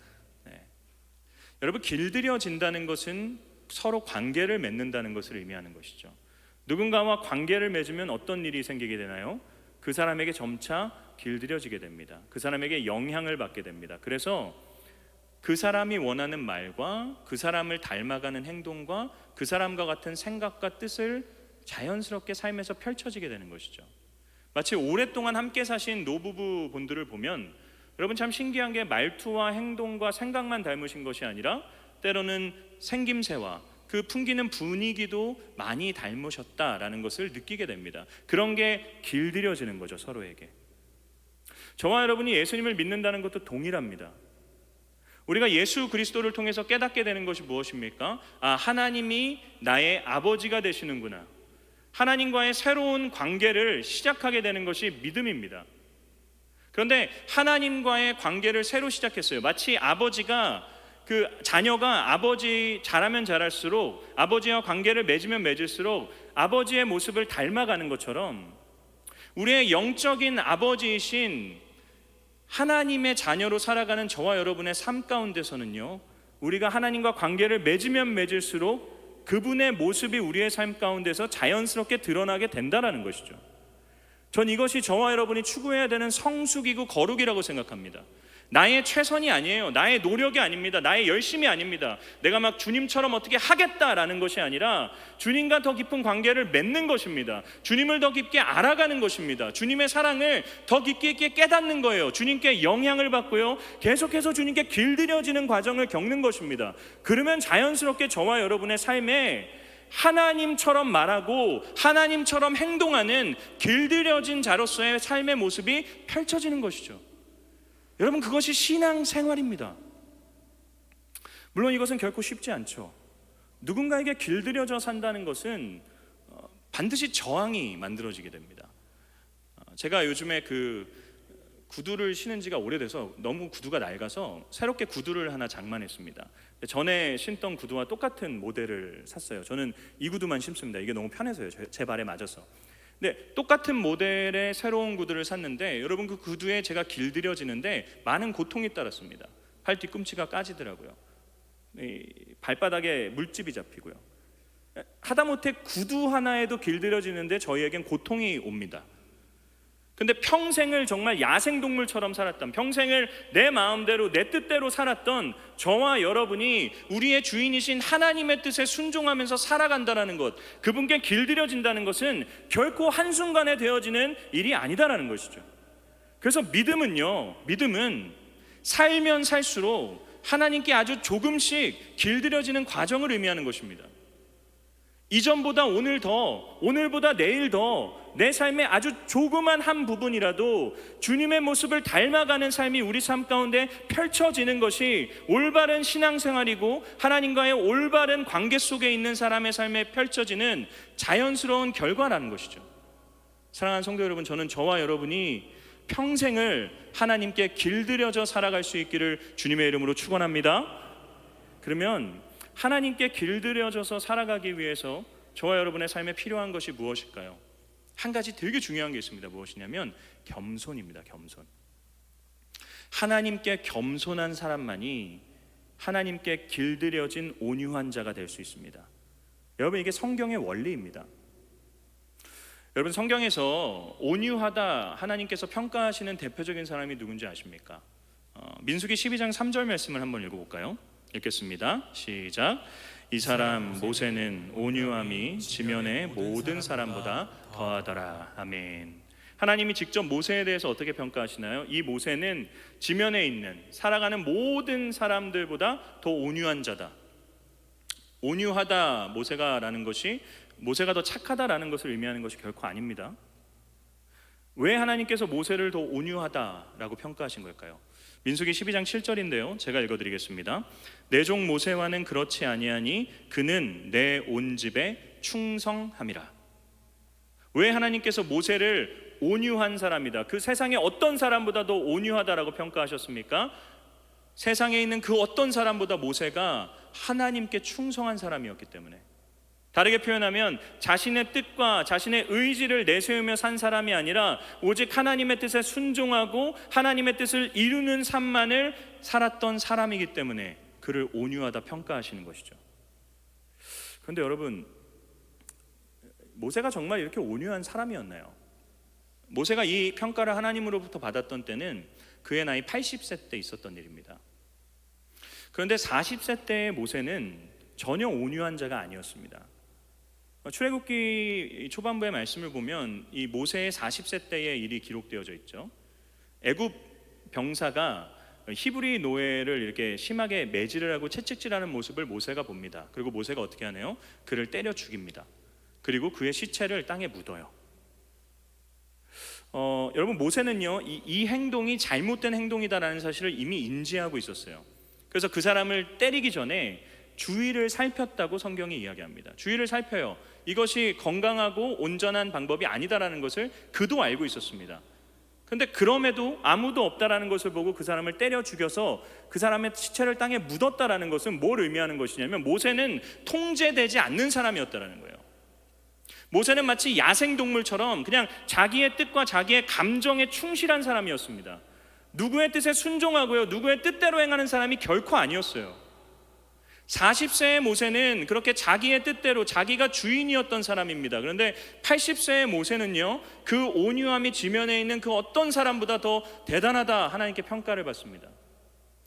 여러분, 길들여진다는 것은 서로 관계를 맺는다는 것을 의미하는 것이죠. 누군가와 관계를 맺으면 어떤 일이 생기게 되나요? 그 사람에게 점차 길들여지게 됩니다. 그 사람에게 영향을 받게 됩니다. 그래서 그 사람이 원하는 말과 그 사람을 닮아가는 행동과 그 사람과 같은 생각과 뜻을 자연스럽게 삶에서 펼쳐지게 되는 것이죠. 마치 오랫동안 함께 사신 노부부 분들을 보면 여러분, 참 신기한 게 말투와 행동과 생각만 닮으신 것이 아니라 때로는 생김새와 그 풍기는 분위기도 많이 닮으셨다라는 것을 느끼게 됩니다. 그런 게 길들여지는 거죠, 서로에게. 저와 여러분이 예수님을 믿는다는 것도 동일합니다. 우리가 예수 그리스도를 통해서 깨닫게 되는 것이 무엇입니까? 하나님이 나의 아버지가 되시는구나. 하나님과의 새로운 관계를 시작하게 되는 것이 믿음입니다. 그런데 하나님과의 관계를 새로 시작했어요. 마치 아버지가, 그 자녀가 아버지 잘하면 잘할수록, 아버지와 관계를 맺으면 맺을수록 아버지의 모습을 닮아가는 것처럼 우리의 영적인 아버지이신 하나님의 자녀로 살아가는 저와 여러분의 삶 가운데서는요, 우리가 하나님과 관계를 맺으면 맺을수록 그분의 모습이 우리의 삶 가운데서 자연스럽게 드러나게 된다는 것이죠. 전 이것이 저와 여러분이 추구해야 되는 성숙이고 거룩이라고 생각합니다. 나의 최선이 아니에요. 나의 노력이 아닙니다. 나의 열심이 아닙니다. 내가 막 주님처럼 어떻게 하겠다라는 것이 아니라 주님과 더 깊은 관계를 맺는 것입니다. 주님을 더 깊게 알아가는 것입니다. 주님의 사랑을 더 깊게 깨닫는 거예요. 주님께 영향을 받고요, 계속해서 주님께 길들여지는 과정을 겪는 것입니다. 그러면 자연스럽게 저와 여러분의 삶에 하나님처럼 말하고 하나님처럼 행동하는 길들여진 자로서의 삶의 모습이 펼쳐지는 것이죠. 여러분, 그것이 신앙생활입니다. 물론 이것은 결코 쉽지 않죠. 누군가에게 길들여져 산다는 것은 반드시 저항이 만들어지게 됩니다. 제가 요즘에 그 구두를 신은 지가 오래돼서 너무 구두가 낡아서 새롭게 구두를 하나 장만했습니다. 전에 신던 구두와 똑같은 모델을 샀어요. 저는 이 구두만 신습니다. 이게 너무 편해서요. 제 발에 맞아서. 근데 똑같은 모델의 새로운 구두를 샀는데 여러분, 그 구두에 제가 길들여지는데 많은 고통이 따랐습니다. 발 뒤꿈치가 까지더라고요. 발바닥에 물집이 잡히고요. 하다못해 구두 하나에도 길들여지는데 저희에겐 고통이 옵니다. 근데 평생을 정말 야생동물처럼 살았던, 평생을 내 마음대로 내 뜻대로 살았던 저와 여러분이 우리의 주인이신 하나님의 뜻에 순종하면서 살아간다는 것, 그분께 길들여진다는 것은 결코 한순간에 되어지는 일이 아니다라는 것이죠. 그래서 믿음은 살면 살수록 하나님께 아주 조금씩 길들여지는 과정을 의미하는 것입니다. 이전보다 오늘 더, 오늘보다 내일 더 내 삶의 아주 조그만 한 부분이라도 주님의 모습을 닮아가는 삶이 우리 삶 가운데 펼쳐지는 것이 올바른 신앙생활이고 하나님과의 올바른 관계 속에 있는 사람의 삶에 펼쳐지는 자연스러운 결과라는 것이죠. 사랑하는 성도 여러분, 저는 저와 여러분이 평생을 하나님께 길들여져 살아갈 수 있기를 주님의 이름으로 축원합니다. 그러면 하나님께 길들여져서 살아가기 위해서 저와 여러분의 삶에 필요한 것이 무엇일까요? 한 가지 되게 중요한 게 있습니다. 무엇이냐면 겸손입니다. 겸손. 하나님께 겸손한 사람만이 하나님께 길들여진 온유한 자가 될 수 있습니다. 여러분, 이게 성경의 원리입니다. 여러분, 성경에서 온유하다 하나님께서 평가하시는 대표적인 사람이 누군지 아십니까? 민수기 12장 3절 말씀을 한번 읽어볼까요? 읽겠습니다. 시작. 이 사람 모세는 온유함이 지면의 모든 사람보다 더하더라. 아멘. 하나님이 직접 모세에 대해서 어떻게 평가하시나요? 이 모세는 지면에 있는 살아가는 모든 사람들보다 더 온유한 자다. 온유하다 모세가라는 것이 모세가 더 착하다라는 것을 의미하는 것이 결코 아닙니다. 왜 하나님께서 모세를 더 온유하다라고 평가하신 걸까요? 민수기 12장 7절인데요. 제가 읽어드리겠습니다. 내 종 모세와는 그렇지 아니하니 그는 내 온 집에 충성함이라. 왜 하나님께서 모세를 온유한 사람이다, 그 세상의 어떤 사람보다도 온유하다라고 평가하셨습니까? 세상에 있는 그 어떤 사람보다 모세가 하나님께 충성한 사람이었기 때문에. 다르게 표현하면 자신의 뜻과 자신의 의지를 내세우며 산 사람이 아니라 오직 하나님의 뜻에 순종하고 하나님의 뜻을 이루는 삶만을 살았던 사람이기 때문에 그를 온유하다 평가하시는 것이죠. 그런데 여러분, 모세가 정말 이렇게 온유한 사람이었나요? 모세가 이 평가를 하나님으로부터 받았던 때는 그의 나이 80세 때 있었던 일입니다. 그런데 40세 때의 모세는 전혀 온유한 자가 아니었습니다. 출애굽기 초반부의 말씀을 보면 이 모세의 40세 때의 일이 기록되어져 있죠. 애굽 병사가 히브리 노예를 이렇게 심하게 매질을 하고 채찍질하는 모습을 모세가 봅니다. 그리고 모세가 어떻게 하나요? 그를 때려 죽입니다. 그리고 그의 시체를 땅에 묻어요. 여러분, 모세는요 이 행동이 잘못된 행동이다라는 사실을 이미 인지하고 있었어요. 그래서 그 사람을 때리기 전에 주의를 살폈다고 성경이 이야기합니다. 주의를 살펴요. 이것이 건강하고 온전한 방법이 아니다라는 것을 그도 알고 있었습니다. 그런데 그럼에도 아무도 없다라는 것을 보고 그 사람을 때려 죽여서 그 사람의 시체를 땅에 묻었다라는 것은 뭘 의미하는 것이냐면 모세는 통제되지 않는 사람이었다라는 거예요. 모세는 마치 야생동물처럼 그냥 자기의 뜻과 자기의 감정에 충실한 사람이었습니다. 누구의 뜻에 순종하고요, 누구의 뜻대로 행하는 사람이 결코 아니었어요. 40세의 모세는 그렇게 자기의 뜻대로 자기가 주인이었던 사람입니다. 그런데 80세의 모세는요, 그 온유함이 지면에 있는 그 어떤 사람보다 더 대단하다 하나님께 평가를 받습니다.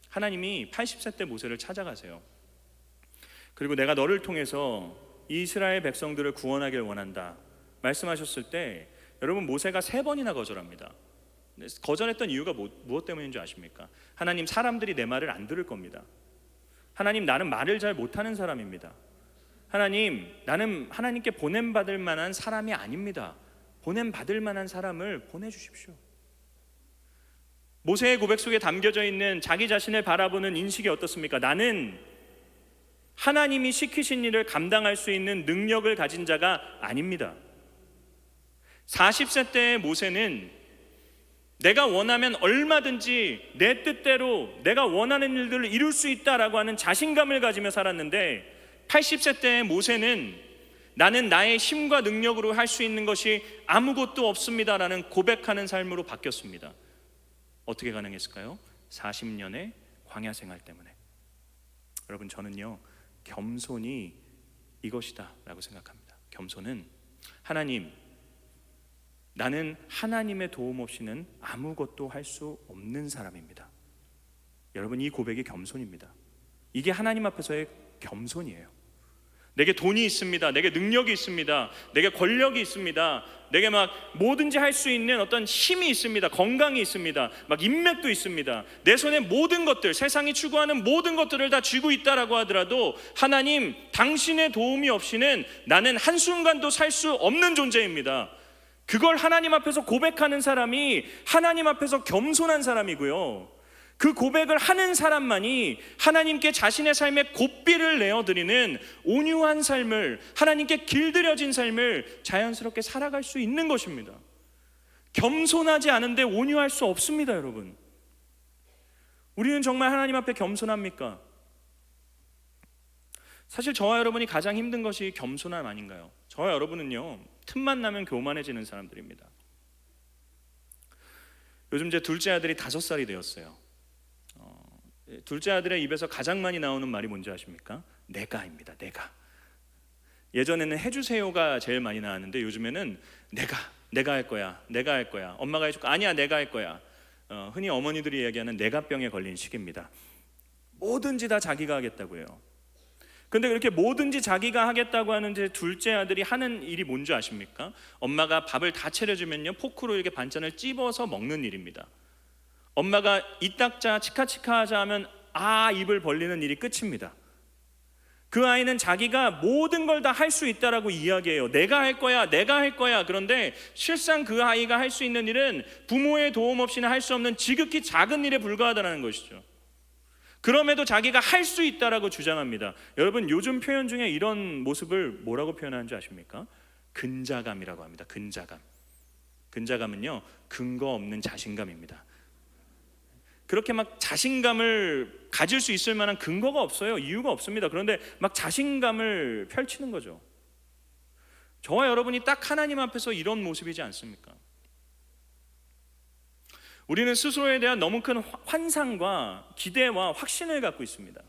하나님이 80세 때 모세를 찾아가세요. 그리고 내가 너를 통해서 이스라엘 백성들을 구원하길 원한다 말씀하셨을 때 여러분, 모세가 3번이나 거절합니다. 거절했던 이유가 무엇 때문인 줄 아십니까? 하나님, 사람들이 내 말을 안 들을 겁니다. 하나님, 나는 말을 잘 못하는 사람입니다. 하나님, 나는 하나님께 보냄받을 만한 사람이 아닙니다. 보냄받을 만한 사람을 보내주십시오. 모세의 고백 속에 담겨져 있는 자기 자신을 바라보는 인식이 어떻습니까? 나는 하나님이 시키신 일을 감당할 수 있는 능력을 가진 자가 아닙니다. 40세 때의 모세는 내가 원하면 얼마든지 내 뜻대로 내가 원하는 일들을 이룰 수 있다라고 하는 자신감을 가지며 살았는데 80세 때의 모세는 나는 나의 힘과 능력으로 할 수 있는 것이 아무것도 없습니다라는 고백하는 삶으로 바뀌었습니다. 어떻게 가능했을까요? 40년의 광야 생활 때문에. 여러분, 저는요 겸손이 이것이다 라고 생각합니다. 겸손은 하나님, 나는 하나님의 도움 없이는 아무것도 할 수 없는 사람입니다. 여러분, 이 고백이 겸손입니다. 이게 하나님 앞에서의 겸손이에요. 내게 돈이 있습니다. 내게 능력이 있습니다. 내게 권력이 있습니다. 내게 막 뭐든지 할 수 있는 어떤 힘이 있습니다. 건강이 있습니다. 막 인맥도 있습니다. 내 손에 모든 것들, 세상이 추구하는 모든 것들을 다 쥐고 있다라고 하더라도 하나님, 당신의 도움이 없이는 나는 한순간도 살 수 없는 존재입니다. 그걸 하나님 앞에서 고백하는 사람이 하나님 앞에서 겸손한 사람이고요, 그 고백을 하는 사람만이 하나님께 자신의 삶의 고삐를 내어드리는 온유한 삶을, 하나님께 길들여진 삶을 자연스럽게 살아갈 수 있는 것입니다. 겸손하지 않은데 온유할 수 없습니다. 여러분, 우리는 정말 하나님 앞에 겸손합니까? 사실 저와 여러분이 가장 힘든 것이 겸손함 아닌가요? 저와 여러분은요 틈만 나면 교만해지는 사람들입니다. 요즘 제 둘째 아들이 5살이 되었어요. 둘째 아들의 입에서 가장 많이 나오는 말이 뭔지 아십니까? 내가입니다. 내가. 예전에는 해주세요가 제일 많이 나왔는데 요즘에는 내가 할 거야, 내가 할 거야, 엄마가 해줄까? 아니야, 내가 할 거야. 흔히 어머니들이 이야기하는 내가병에 걸린 시기입니다. 뭐든지 다 자기가 하겠다고 해요. 근데 그렇게 뭐든지 자기가 하겠다고 하는 제 둘째 아들이 하는 일이 뭔지 아십니까? 엄마가 밥을 다 차려주면요 포크로 이렇게 반찬을 찝어서 먹는 일입니다. 엄마가 이딱자 치카치카 하자 하면 입을 벌리는 일이 끝입니다. 그 아이는 자기가 모든 걸 다 할 수 있다라고 이야기해요. 내가 할 거야, 내가 할 거야. 그런데 실상 그 아이가 할 수 있는 일은 부모의 도움 없이는 할 수 없는 지극히 작은 일에 불과하다는 것이죠. 그럼에도 자기가 할 수 있다라고 주장합니다. 여러분, 요즘 표현 중에 이런 모습을 뭐라고 표현하는지 아십니까? 근자감이라고 합니다. 근자감. 근자감은요 근거 없는 자신감입니다. 그렇게 막 자신감을 가질 수 있을 만한 근거가 없어요. 이유가 없습니다. 그런데 막 자신감을 펼치는 거죠. 저와 여러분이 딱 하나님 앞에서 이런 모습이지 않습니까? 우리는 스스로에 대한 너무 큰 환상과 기대와 확신을 갖고 있습니다.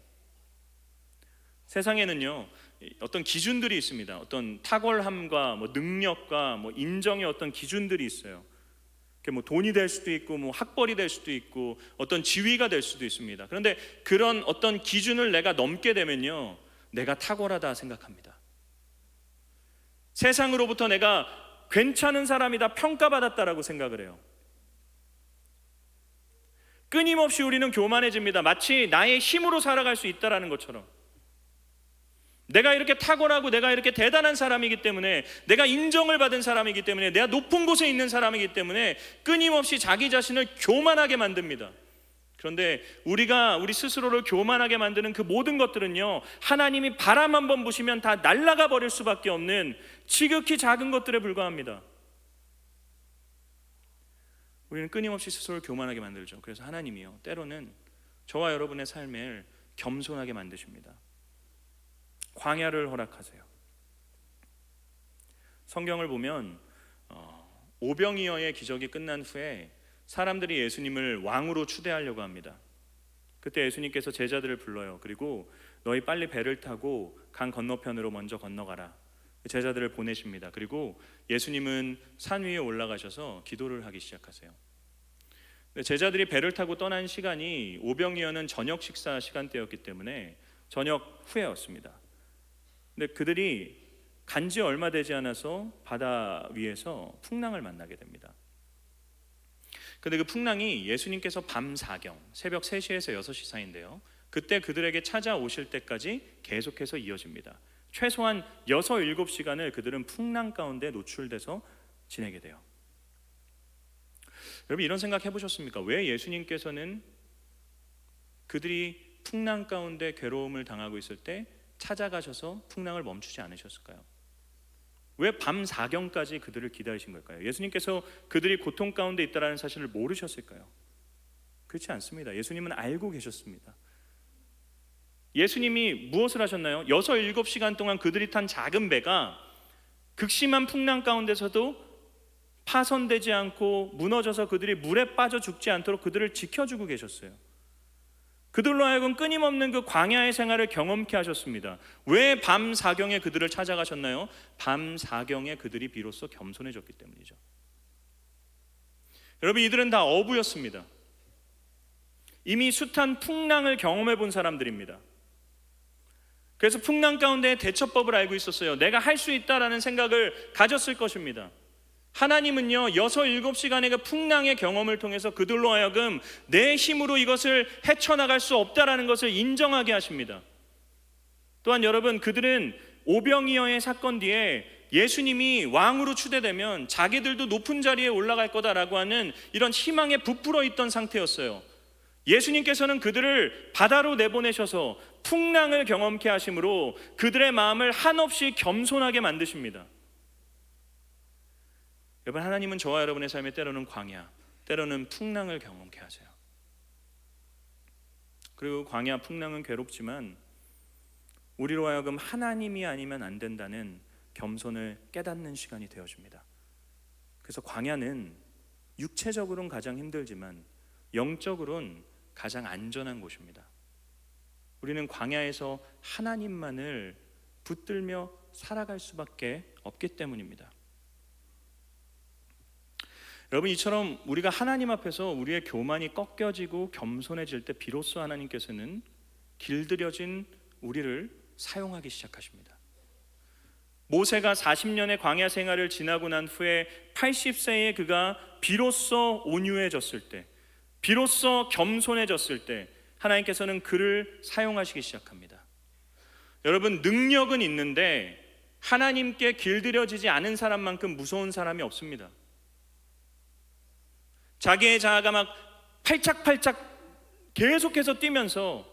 세상에는요 어떤 기준들이 있습니다. 어떤 탁월함과 능력과 인정의 어떤 기준들이 있어요. 뭐 돈이 될 수도 있고 학벌이 될 수도 있고 어떤 지위가 될 수도 있습니다. 그런데 그런 어떤 기준을 내가 넘게 되면요 내가 탁월하다 생각합니다. 세상으로부터 내가 괜찮은 사람이다 평가받았다라고 생각을 해요. 끊임없이 우리는 교만해집니다. 마치 나의 힘으로 살아갈 수 있다라는 것처럼. 내가 이렇게 탁월하고 내가 이렇게 대단한 사람이기 때문에, 내가 인정을 받은 사람이기 때문에, 내가 높은 곳에 있는 사람이기 때문에 끊임없이 자기 자신을 교만하게 만듭니다. 그런데 우리가 우리 스스로를 교만하게 만드는 그 모든 것들은요 하나님이 바람 한번 부시면 다 날아가 버릴 수밖에 없는 지극히 작은 것들에 불과합니다. 우리는 끊임없이 스스로를 교만하게 만들죠. 그래서 하나님이요 때로는 저와 여러분의 삶을 겸손하게 만드십니다. 광야를 허락하세요. 성경을 보면 오병이어의 기적이 끝난 후에 사람들이 예수님을 왕으로 추대하려고 합니다. 그때 예수님께서 제자들을 불러요. 그리고 너희 빨리 배를 타고 강 건너편으로 먼저 건너가라. 제자들을 보내십니다. 그리고 예수님은 산 위에 올라가셔서 기도를 하기 시작하세요. 제자들이 배를 타고 떠난 시간이 오병이어는 저녁 식사 시간대였기 때문에 저녁 후였습니다. 근데 그들이 간지 얼마 되지 않아서 바다 위에서 풍랑을 만나게 됩니다. 근데 그 풍랑이 예수님께서 밤 사경, 새벽 3시에서 6시 사이인데요 그때 그들에게 찾아오실 때까지 계속해서 이어집니다. 최소한 6, 7시간을 그들은 풍랑 가운데 노출돼서 지내게 돼요. 여러분, 이런 생각 해보셨습니까? 왜 예수님께서는 그들이 풍랑 가운데 괴로움을 당하고 있을 때 찾아가셔서 풍랑을 멈추지 않으셨을까요? 왜 밤 4경까지 그들을 기다리신 걸까요? 예수님께서 그들이 고통 가운데 있다는 사실을 모르셨을까요? 그렇지 않습니다. 예수님은 알고 계셨습니다. 예수님이 무엇을 하셨나요? 6, 7시간 동안 그들이 탄 작은 배가 극심한 풍랑 가운데서도 파손되지 않고 무너져서 그들이 물에 빠져 죽지 않도록 그들을 지켜주고 계셨어요. 그들로 하여금 끊임없는 그 광야의 생활을 경험케 하셨습니다. 왜 밤 4경에 그들을 찾아가셨나요? 밤 4경에 그들이 비로소 겸손해졌기 때문이죠. 여러분, 이들은 다 어부였습니다. 이미 숱한 풍랑을 경험해 본 사람들입니다. 그래서 풍랑 가운데 대처법을 알고 있었어요. 내가 할 수 있다라는 생각을 가졌을 것입니다. 하나님은요 6, 7시간의 그 풍랑의 경험을 통해서 그들로 하여금 내 힘으로 이것을 헤쳐나갈 수 없다라는 것을 인정하게 하십니다. 또한 여러분, 그들은 오병이어의 사건 뒤에 예수님이 왕으로 추대되면 자기들도 높은 자리에 올라갈 거다라고 하는 이런 희망에 부풀어 있던 상태였어요. 예수님께서는 그들을 바다로 내보내셔서 풍랑을 경험케 하심으로 그들의 마음을 한없이 겸손하게 만드십니다. 여러분, 하나님은 저와 여러분의 삶에 때로는 광야, 때로는 풍랑을 경험케 하세요. 그리고 광야, 풍랑은 괴롭지만 우리로 하여금 하나님이 아니면 안 된다는 겸손을 깨닫는 시간이 되어줍니다. 그래서 광야는 육체적으로는 가장 힘들지만 영적으로는 가장 안전한 곳입니다. 우리는 광야에서 하나님만을 붙들며 살아갈 수밖에 없기 때문입니다. 여러분, 이처럼 우리가 하나님 앞에서 우리의 교만이 꺾여지고 겸손해질 때 비로소 하나님께서는 길들여진 우리를 사용하기 시작하십니다. 모세가 40년의 광야 생활을 지나고 난 후에 80세에 그가 비로소 온유해졌을 때, 비로소 겸손해졌을 때 하나님께서는 그를 사용하시기 시작합니다. 여러분, 능력은 있는데 하나님께 길들여지지 않은 사람만큼 무서운 사람이 없습니다. 자기의 자아가 막 팔짝팔짝 계속해서 뛰면서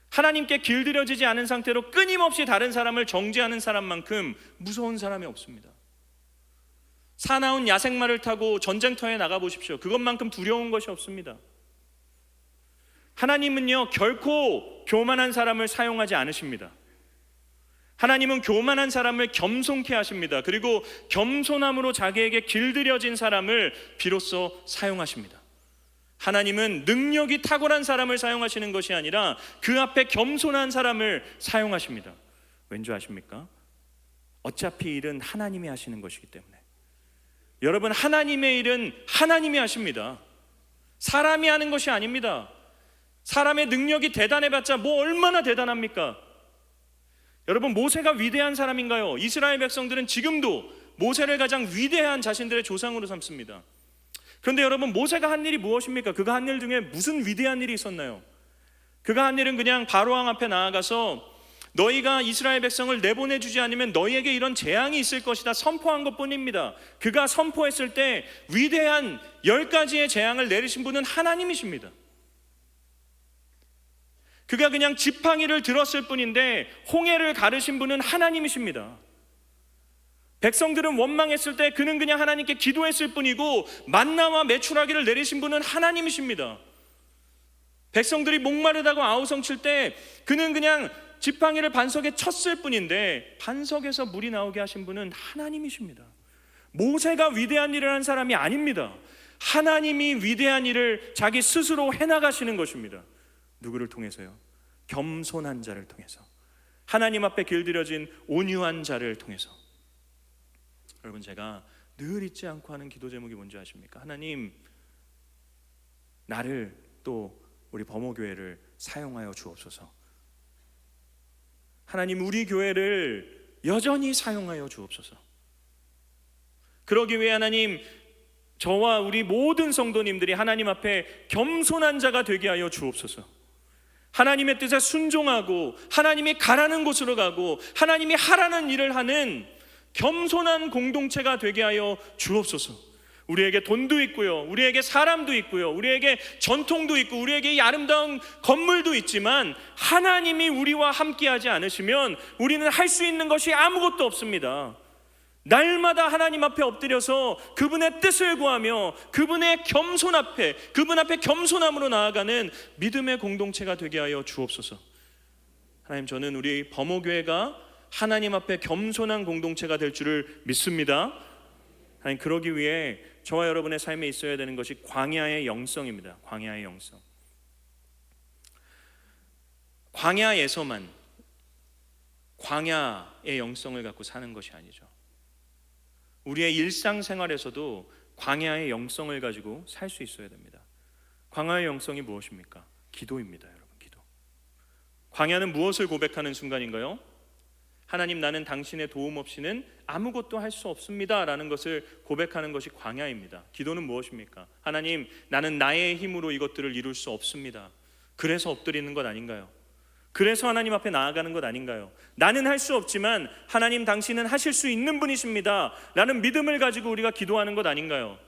하나님께 길들여지지 않은 상태로 끊임없이 다른 사람을 정죄하는 사람만큼 무서운 사람이 없습니다. 사나운 야생마를 타고 전쟁터에 나가보십시오. 그것만큼 두려운 것이 없습니다. 하나님은요 결코 교만한 사람을 사용하지 않으십니다. 하나님은 교만한 사람을 겸손케 하십니다. 그리고 겸손함으로 자기에게 길들여진 사람을 비로소 사용하십니다. 하나님은 능력이 탁월한 사람을 사용하시는 것이 아니라 그 앞에 겸손한 사람을 사용하십니다. 왠지 아십니까? 어차피 일은 하나님이 하시는 것이기 때문에. 여러분, 하나님의 일은 하나님이 하십니다. 사람이 하는 것이 아닙니다. 사람의 능력이 대단해봤자 뭐 얼마나 대단합니까? 여러분, 모세가 위대한 사람인가요? 이스라엘 백성들은 지금도 모세를 가장 위대한 자신들의 조상으로 삼습니다. 그런데 여러분, 모세가 한 일이 무엇입니까? 그가 한 일 중에 무슨 위대한 일이 있었나요? 그가 한 일은 그냥 바로왕 앞에 나아가서 너희가 이스라엘 백성을 내보내주지 않으면 너희에게 이런 재앙이 있을 것이다 선포한 것뿐입니다. 그가 선포했을 때 위대한 10가지의 재앙을 내리신 분은 하나님이십니다. 그가 그냥 지팡이를 들었을 뿐인데 홍해를 가르신 분은 하나님이십니다. 백성들은 원망했을 때 그는 그냥 하나님께 기도했을 뿐이고 만나와 메추라기를 내리신 분은 하나님이십니다. 백성들이 목마르다고 아우성칠 때 그는 그냥 지팡이를 반석에 쳤을 뿐인데 반석에서 물이 나오게 하신 분은 하나님이십니다. 모세가 위대한 일을 한 사람이 아닙니다. 하나님이 위대한 일을 자기 스스로 해나가시는 것입니다. 누구를 통해서요? 겸손한 자를 통해서, 하나님 앞에 길들여진 온유한 자를 통해서. 여러분, 제가 늘 잊지 않고 하는 기도 제목이 뭔지 아십니까? 하나님, 나를 또 우리 범호교회를 사용하여 주옵소서. 하나님, 우리 교회를 여전히 사용하여 주옵소서. 그러기 위해 하나님, 저와 우리 모든 성도님들이 하나님 앞에 겸손한 자가 되게 하여 주옵소서. 하나님의 뜻에 순종하고 하나님이 가라는 곳으로 가고 하나님이 하라는 일을 하는 겸손한 공동체가 되게 하여 주옵소서. 우리에게 돈도 있고요, 우리에게 사람도 있고요, 우리에게 전통도 있고, 우리에게 이 아름다운 건물도 있지만 하나님이 우리와 함께하지 않으시면 우리는 할 수 있는 것이 아무것도 없습니다. 날마다 하나님 앞에 엎드려서 그분의 뜻을 구하며 그분의 겸손 앞에, 그분 앞에 겸손함으로 나아가는 믿음의 공동체가 되게 하여 주옵소서. 하나님, 저는 우리 범호교회가 하나님 앞에 겸손한 공동체가 될 줄을 믿습니다. 하나님, 그러기 위해 저와 여러분의 삶에 있어야 되는 것이 광야의 영성입니다. 광야의 영성. 광야에서만 광야의 영성을 갖고 사는 것이 아니죠. 우리의 일상생활에서도 광야의 영성을 가지고 살 수 있어야 됩니다. 광야의 영성이 무엇입니까? 기도입니다, 여러분. 기도. 광야는 무엇을 고백하는 순간인가요? 하나님, 나는 당신의 도움 없이는 아무것도 할 수 없습니다 라는 것을 고백하는 것이 광야입니다. 기도는 무엇입니까? 하나님, 나는 나의 힘으로 이것들을 이룰 수 없습니다. 그래서 엎드리는 것 아닌가요? 그래서 하나님 앞에 나아가는 것 아닌가요? 나는 할 수 없지만 하나님, 당신은 하실 수 있는 분이십니다 라는 믿음을 가지고 우리가 기도하는 것 아닌가요?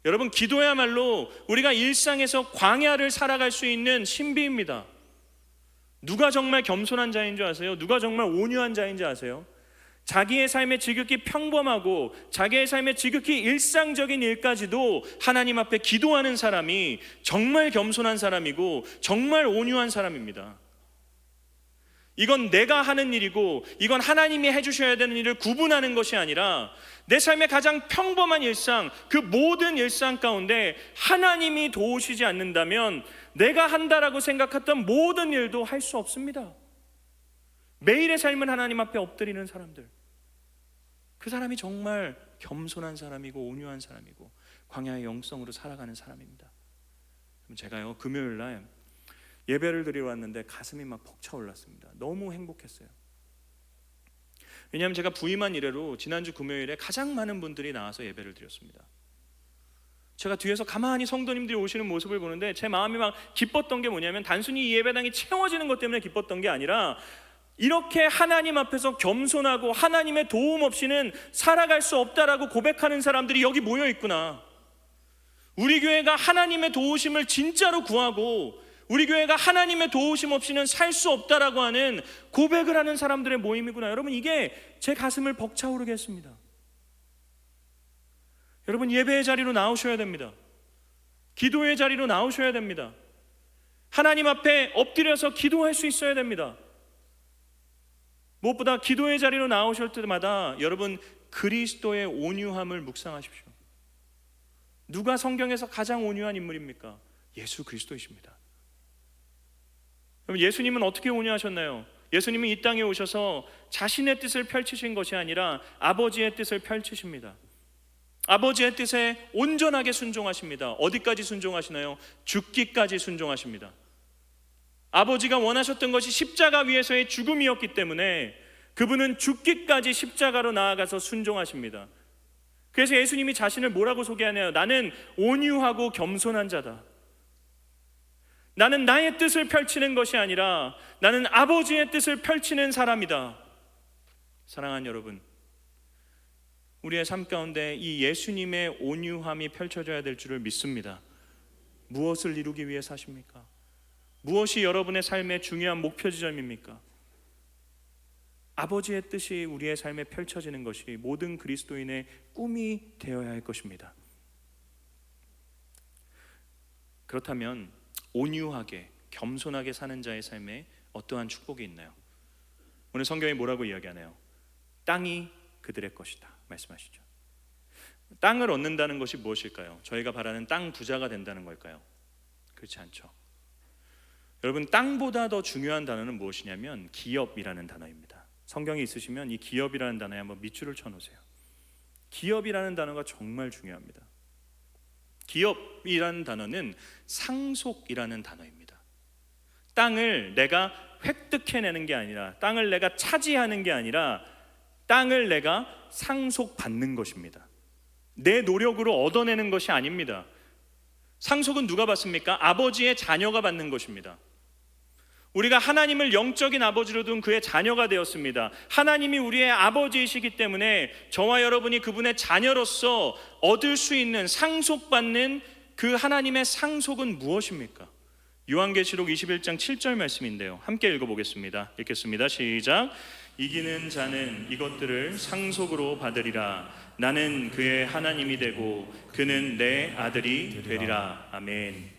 여러분, 기도야말로 우리가 일상에서 광야를 살아갈 수 있는 신비입니다. 누가 정말 겸손한 자인 줄 아세요? 누가 정말 온유한 자인 줄 아세요? 자기의 삶에 지극히 평범하고 자기의 삶에 지극히 일상적인 일까지도 하나님 앞에 기도하는 사람이 정말 겸손한 사람이고 정말 온유한 사람입니다. 이건 내가 하는 일이고 이건 하나님이 해주셔야 되는 일을 구분하는 것이 아니라 내 삶의 가장 평범한 일상, 그 모든 일상 가운데 하나님이 도우시지 않는다면 내가 한다라고 생각했던 모든 일도 할 수 없습니다. 매일의 삶은 하나님 앞에 엎드리는 사람들, 그 사람이 정말 겸손한 사람이고 온유한 사람이고 광야의 영성으로 살아가는 사람입니다. 제가요, 금요일 날 예배를 드리러 왔는데 가슴이 막 벅차올랐습니다. 너무 행복했어요. 왜냐하면 제가 부임한 이래로 지난주 금요일에 가장 많은 분들이 나와서 예배를 드렸습니다. 제가 뒤에서 가만히 성도님들이 오시는 모습을 보는데 제 마음이 막 기뻤던 게 뭐냐면, 단순히 이 예배당이 채워지는 것 때문에 기뻤던 게 아니라 이렇게 하나님 앞에서 겸손하고 하나님의 도움 없이는 살아갈 수 없다라고 고백하는 사람들이 여기 모여 있구나. 우리 교회가 하나님의 도우심을 진짜로 구하고 우리 교회가 하나님의 도우심 없이는 살 수 없다라고 하는 고백을 하는 사람들의 모임이구나. 여러분, 이게 제 가슴을 벅차오르게 했습니다. 여러분, 예배의 자리로 나오셔야 됩니다. 기도의 자리로 나오셔야 됩니다. 하나님 앞에 엎드려서 기도할 수 있어야 됩니다. 무엇보다 기도의 자리로 나오실 때마다 여러분, 그리스도의 온유함을 묵상하십시오. 누가 성경에서 가장 온유한 인물입니까? 예수 그리스도이십니다. 그럼 예수님은 어떻게 온유하셨나요? 예수님은 이 땅에 오셔서 자신의 뜻을 펼치신 것이 아니라 아버지의 뜻을 펼치십니다. 아버지의 뜻에 온전하게 순종하십니다. 어디까지 순종하시나요? 죽기까지 순종하십니다. 아버지가 원하셨던 것이 십자가 위에서의 죽음이었기 때문에 그분은 죽기까지 십자가로 나아가서 순종하십니다. 그래서 예수님이 자신을 뭐라고 소개하나요? 나는 온유하고 겸손한 자다. 나는 나의 뜻을 펼치는 것이 아니라 나는 아버지의 뜻을 펼치는 사람이다. 사랑하는 여러분, 우리의 삶 가운데 이 예수님의 온유함이 펼쳐져야 될 줄을 믿습니다. 무엇을 이루기 위해 사십니까? 무엇이 여러분의 삶의 중요한 목표 지점입니까? 아버지의 뜻이 우리의 삶에 펼쳐지는 것이 모든 그리스도인의 꿈이 되어야 할 것입니다. 그렇다면 온유하게 겸손하게 사는 자의 삶에 어떠한 축복이 있나요? 오늘 성경이 뭐라고 이야기하나요? 땅이 그들의 것이다 말씀하시죠. 땅을 얻는다는 것이 무엇일까요? 저희가 바라는 땅 부자가 된다는 걸까요? 그렇지 않죠. 여러분, 땅보다 더 중요한 단어는 무엇이냐면 기업이라는 단어입니다. 성경이 있으시면 이 기업이라는 단어에 한번 밑줄을 쳐놓으세요. 기업이라는 단어가 정말 중요합니다. 기업이라는 단어는 상속이라는 단어입니다. 땅을 내가 획득해내는 게 아니라, 땅을 내가 차지하는 게 아니라 땅을 내가 상속받는 것입니다. 내 노력으로 얻어내는 것이 아닙니다. 상속은 누가 받습니까? 아버지의 자녀가 받는 것입니다. 우리가 하나님을 영적인 아버지로 둔 그의 자녀가 되었습니다. 하나님이 우리의 아버지이시기 때문에 저와 여러분이 그분의 자녀로서 얻을 수 있는 상속받는 그 하나님의 상속은 무엇입니까? 요한계시록 21장 7절 말씀인데요, 함께 읽어보겠습니다. 읽겠습니다. 시작. 이기는 자는 이것들을 상속으로 받으리라. 나는 그의 하나님이 되고 그는 내 아들이 되리라. 아멘.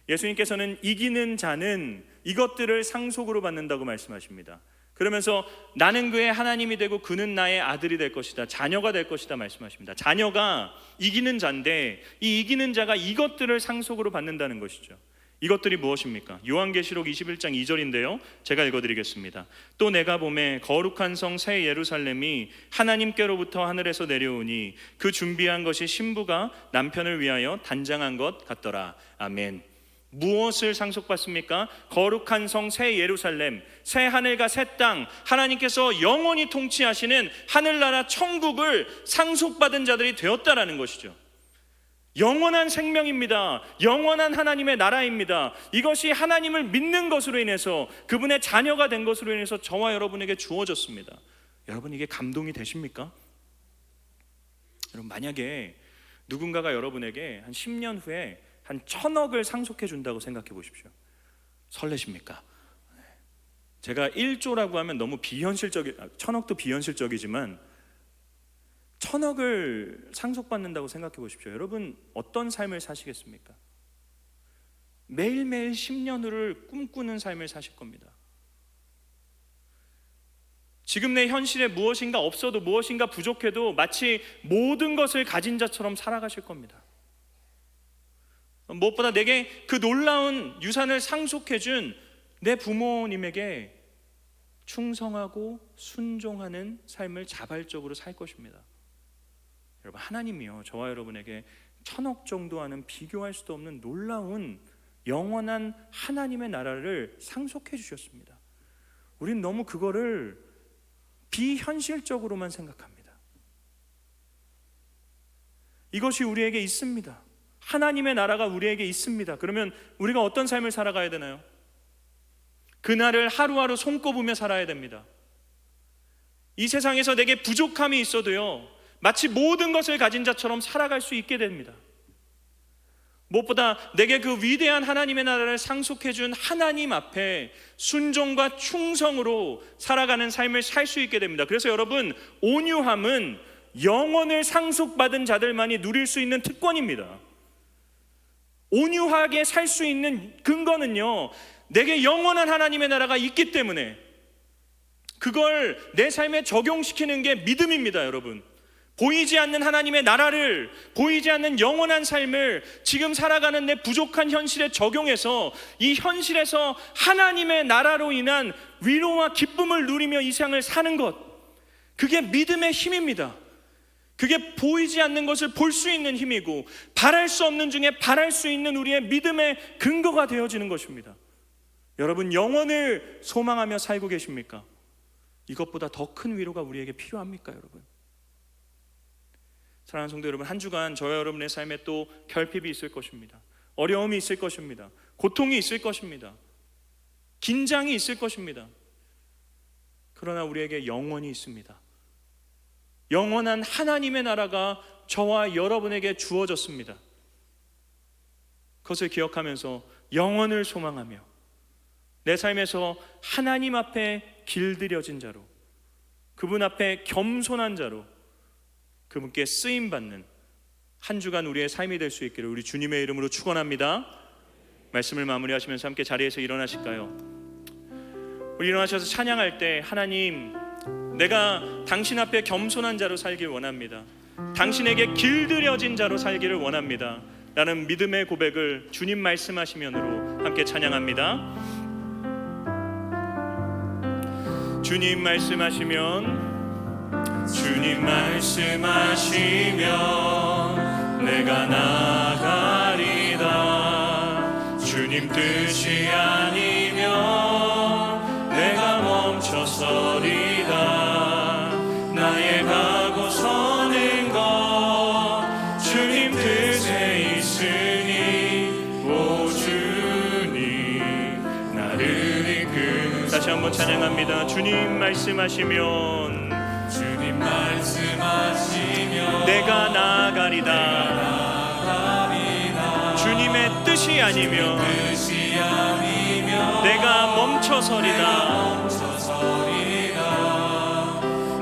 예수님께서는 이기는 자는 이것들을 상속으로 받는다고 말씀하십니다. 그러면서 나는 그의 하나님이 되고 그는 나의 아들이 될 것이다, 자녀가 될 것이다 말씀하십니다. 자녀가 이기는 자인데 이 이기는 자가 이것들을 상속으로 받는다는 것이죠. 이것들이 무엇입니까? 요한계시록 21장 2절인데요, 제가 읽어드리겠습니다. 또 내가 보매 거룩한 성 새 예루살렘이 하나님께로부터 하늘에서 내려오니 그 준비한 것이 신부가 남편을 위하여 단장한 것 같더라. 아멘. 무엇을 상속받습니까? 거룩한 성 새 예루살렘, 새 하늘과 새 땅, 하나님께서 영원히 통치하시는 하늘나라 천국을 상속받은 자들이 되었다라는 것이죠. 영원한 생명입니다. 영원한 하나님의 나라입니다. 이것이 하나님을 믿는 것으로 인해서, 그분의 자녀가 된 것으로 인해서 저와 여러분에게 주어졌습니다. 여러분, 이게 감동이 되십니까? 여러분, 만약에 누군가가 여러분에게 한 10년 후에 한 1,000억을 상속해 준다고 생각해 보십시오. 설레십니까? 제가 1조라고 하면 너무 1,000억도 비현실적이지만 1,000억을 상속받는다고 생각해 보십시오. 여러분, 어떤 삶을 사시겠습니까? 매일매일 10년 후를 꿈꾸는 삶을 사실 겁니다. 지금 내 현실에 무엇인가 없어도, 무엇인가 부족해도 마치 모든 것을 가진 자처럼 살아가실 겁니다. 무엇보다 내게 그 놀라운 유산을 상속해준 내 부모님에게 충성하고 순종하는 삶을 자발적으로 살 것입니다. 여러분, 하나님이요, 저와 여러분에게 1,000억 정도 하는 비교할 수도 없는 놀라운 영원한 하나님의 나라를 상속해 주셨습니다. 우린 너무 그거를 비현실적으로만 생각합니다. 이것이 우리에게 있습니다. 하나님의 나라가 우리에게 있습니다. 그러면 우리가 어떤 삶을 살아가야 되나요? 그날을 하루하루 손꼽으며 살아야 됩니다. 이 세상에서 내게 부족함이 있어도요, 마치 모든 것을 가진 자처럼 살아갈 수 있게 됩니다. 무엇보다 내게 그 위대한 하나님의 나라를 상속해 준 하나님 앞에 순종과 충성으로 살아가는 삶을 살 수 있게 됩니다. 그래서 여러분, 온유함은 영원을 상속받은 자들만이 누릴 수 있는 특권입니다. 온유하게 살 수 있는 근거는요, 내게 영원한 하나님의 나라가 있기 때문에 그걸 내 삶에 적용시키는 게 믿음입니다. 여러분, 보이지 않는 하나님의 나라를, 보이지 않는 영원한 삶을 지금 살아가는 내 부족한 현실에 적용해서 이 현실에서 하나님의 나라로 인한 위로와 기쁨을 누리며 이 세상을 사는 것, 그게 믿음의 힘입니다. 그게 보이지 않는 것을 볼 수 있는 힘이고, 바랄 수 없는 중에 바랄 수 있는 우리의 믿음의 근거가 되어지는 것입니다. 여러분, 영원을 소망하며 살고 계십니까? 이것보다 더 큰 위로가 우리에게 필요합니까, 여러분? 사랑하는 성도 여러분, 한 주간 저와 여러분의 삶에 또 결핍이 있을 것입니다. 어려움이 있을 것입니다. 고통이 있을 것입니다. 긴장이 있을 것입니다. 그러나 우리에게 영원이 있습니다. 영원한 하나님의 나라가 저와 여러분에게 주어졌습니다. 그것을 기억하면서 영원을 소망하며 내 삶에서 하나님 앞에 길들여진 자로, 그분 앞에 겸손한 자로, 그분께 쓰임받는 한 주간 우리의 삶이 될 수 있기를 우리 주님의 이름으로 축원합니다. 말씀을 마무리하시면서 함께 자리에서 일어나실까요? 우리 일어나셔서 찬양할 때, 하나님, 내가 당신 앞에 겸손한 자로 살길 원합니다. 당신에게 길들여진 자로 살기를 원합니다. 라는 믿음의 고백을 주님 말씀하시면으로 함께 찬양합니다. 주님 말씀하시면, 주님 말씀하시면 내가 나가리다. 주님 뜻이 아니면 내가 멈춰서리다. 나의 가고 서는 것 주님 뜻에 있으니, 오 주님 나를 이끌 한번 찬양합니다. 주님 말씀하시면 주님 말씀하시면 내가 나아가리다. 주님의 뜻이 아니면 내가 멈춰서리다.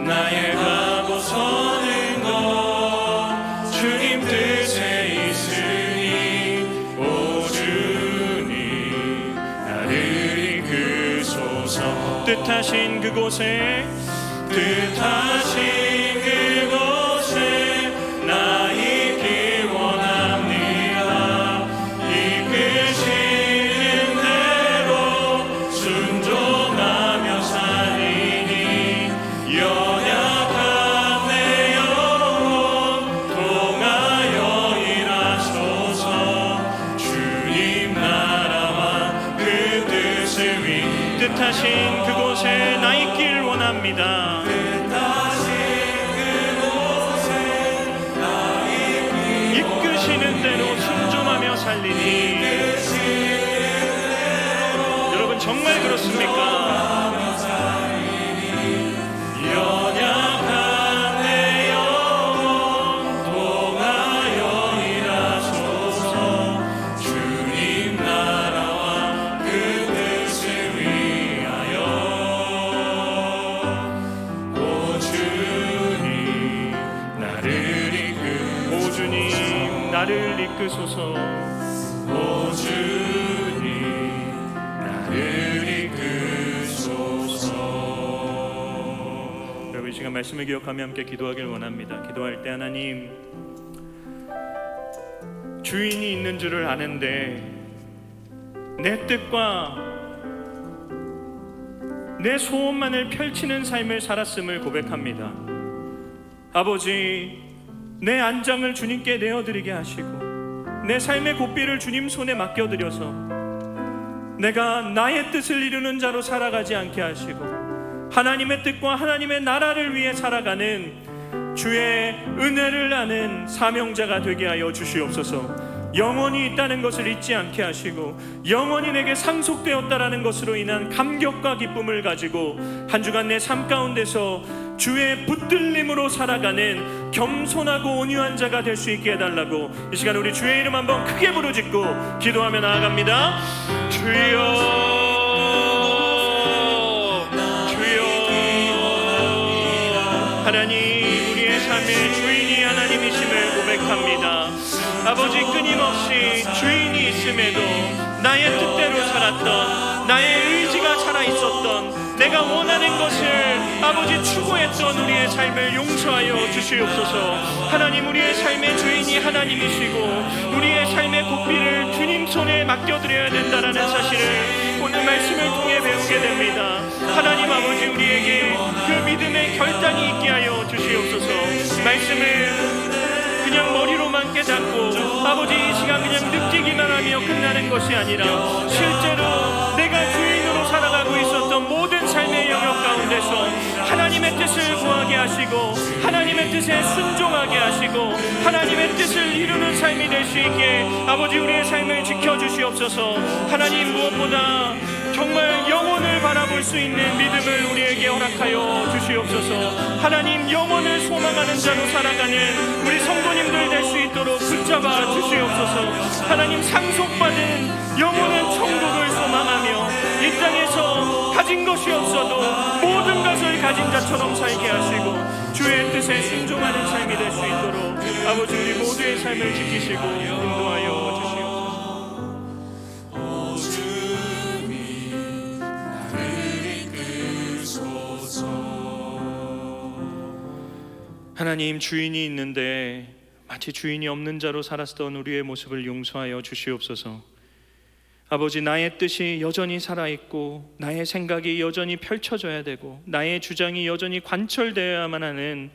나의 가고 서는 것 주님 뜻에 있으니 오 주님 나를 이끄소서. 뜻하신 그곳에 나 있기 원합니다. 이끄시는 대로 순종하며 살리니 연약한 내 영혼 통하여 일하소서. 주님 나라와 그 뜻을 위 뜻하신 그곳에 나 있길 원합니다. 이끄시는 대로 순종하며 살리니 여러분 정말 그렇습니까? 연약한 내 영혼 통하여 일하소서. 주님 나라와 그 뜻을 위하여 오 주님 나를 이끄소서. 오 주님 나를 이끄소서. 여러분 이 시간 말씀을 기억하며 함께 기도하길 원합니다. 기도할 때 하나님 주인이 있는 줄을 아는데 내 뜻과 내 소원만을 펼치는 삶을 살았음을 고백합니다. 아버지 내 안장을 주님께 내어드리게 하시고 내 삶의 고삐를 주님 손에 맡겨드려서 내가 나의 뜻을 이루는 자로 살아가지 않게 하시고 하나님의 뜻과 하나님의 나라를 위해 살아가는 주의 은혜를 아는 사명자가 되게 하여 주시옵소서. 영원히 있다는 것을 잊지 않게 하시고 영원히 내게 상속되었다라는 것으로 인한 감격과 기쁨을 가지고 한 주간 내 삶 가운데서 주의 붙들림으로 살아가는 겸손하고 온유한 자가 될 수 있게 해달라고 이 시간 우리 주의 이름 한번 크게 부르짖고 기도하며 나아갑니다. 주여 주여 하나님 우리의 삶의 주인이 하나님이심을 고백합니다. 아버지 끊임없이 주인이 있음에도 나의 뜻대로 살았던 나의 의지가 살아있었던 내가 원하는 것을 아버지 추구했던 우리의 삶을 용서하여 주시옵소서. 하나님 우리의 삶의 주인이 하나님이시고 우리의 삶의 고삐를 주님 손에 맡겨드려야 된다는 사실을 오늘 말씀을 통해 배우게 됩니다. 하나님 아버지 우리에게 그 믿음의 결단이 있게 하여 주시옵소서. 말씀을 그냥 머리로만 깨닫고 아버지 이 시간 그냥 느끼기만 하며 끝나는 것이 아니라 실제로 내가 주인으로 살아가고 있었던 모든 삶의 영역 가운데서 하나님의 뜻을 구하게 하시고 하나님의 뜻에 순종하게 하시고 하나님의 뜻을 이루는 삶이 될 수 있게 아버지 우리의 삶을 지켜주시옵소서. 하나님 무엇보다 정말 영혼을 바라볼 수 있는 믿음을 우리에게 허락하여 주시옵소서. 하나님 영혼을 소망하는 자로 살아가는 우리 성도님들 될 수 있도록 붙잡아 주시옵소서. 하나님 상속받은 영원한 천국을 소망하며 이 땅에서 가진 것이 없어도 모든 것을 가진 자처럼 살게 하시고 주의 뜻에 순종하는 삶이 될 수 있도록 아버지 우리 모두의 삶을 지키시고 인도하여 주시옵소서. 하나님 주인이 있는데 마치 주인이 없는 자로 살았던 우리의 모습을 용서하여 주시옵소서. 아버지 나의 뜻이 여전히 살아있고 나의 생각이 여전히 펼쳐져야 되고 나의 주장이 여전히 관철되어야만 하는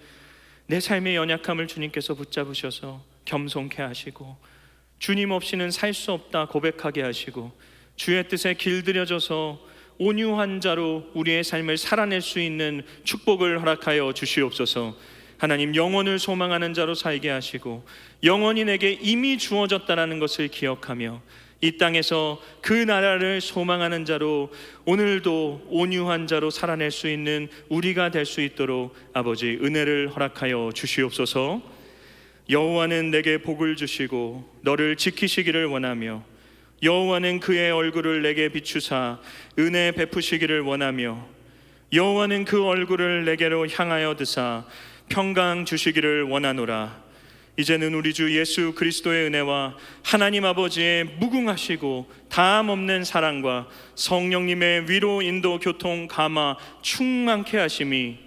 내 삶의 연약함을 주님께서 붙잡으셔서 겸손케 하시고 주님 없이는 살 수 없다 고백하게 하시고 주의 뜻에 길들여져서 온유한 자로 우리의 삶을 살아낼 수 있는 축복을 허락하여 주시옵소서. 하나님 영원을 소망하는 자로 살게 하시고 영원이 내게 이미 주어졌다는 것을 기억하며 이 땅에서 그 나라를 소망하는 자로 오늘도 온유한 자로 살아낼 수 있는 우리가 될 수 있도록 아버지 은혜를 허락하여 주시옵소서. 여호와는 내게 복을 주시고 너를 지키시기를 원하며 여호와는 그의 얼굴을 내게 비추사 은혜 베푸시기를 원하며 여호와는 그 얼굴을 내게로 향하여 드사 평강 주시기를 원하노라. 이제는 우리 주 예수 그리스도의 은혜와 하나님 아버지의 무궁하시고 다함 없는 사랑과 성령님의 위로 인도 교통 감화 충만케 하심이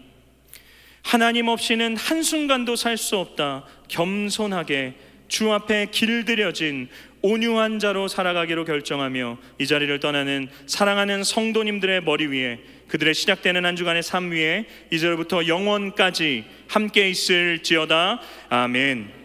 하나님 없이는 한순간도 살 수 없다 겸손하게 주 앞에 길들여진 온유한 자로 살아가기로 결정하며 이 자리를 떠나는 사랑하는 성도님들의 머리 위에 그들의 시작되는 한 주간의 삶 위에 이제부터 영원까지 함께 있을지어다. 아멘.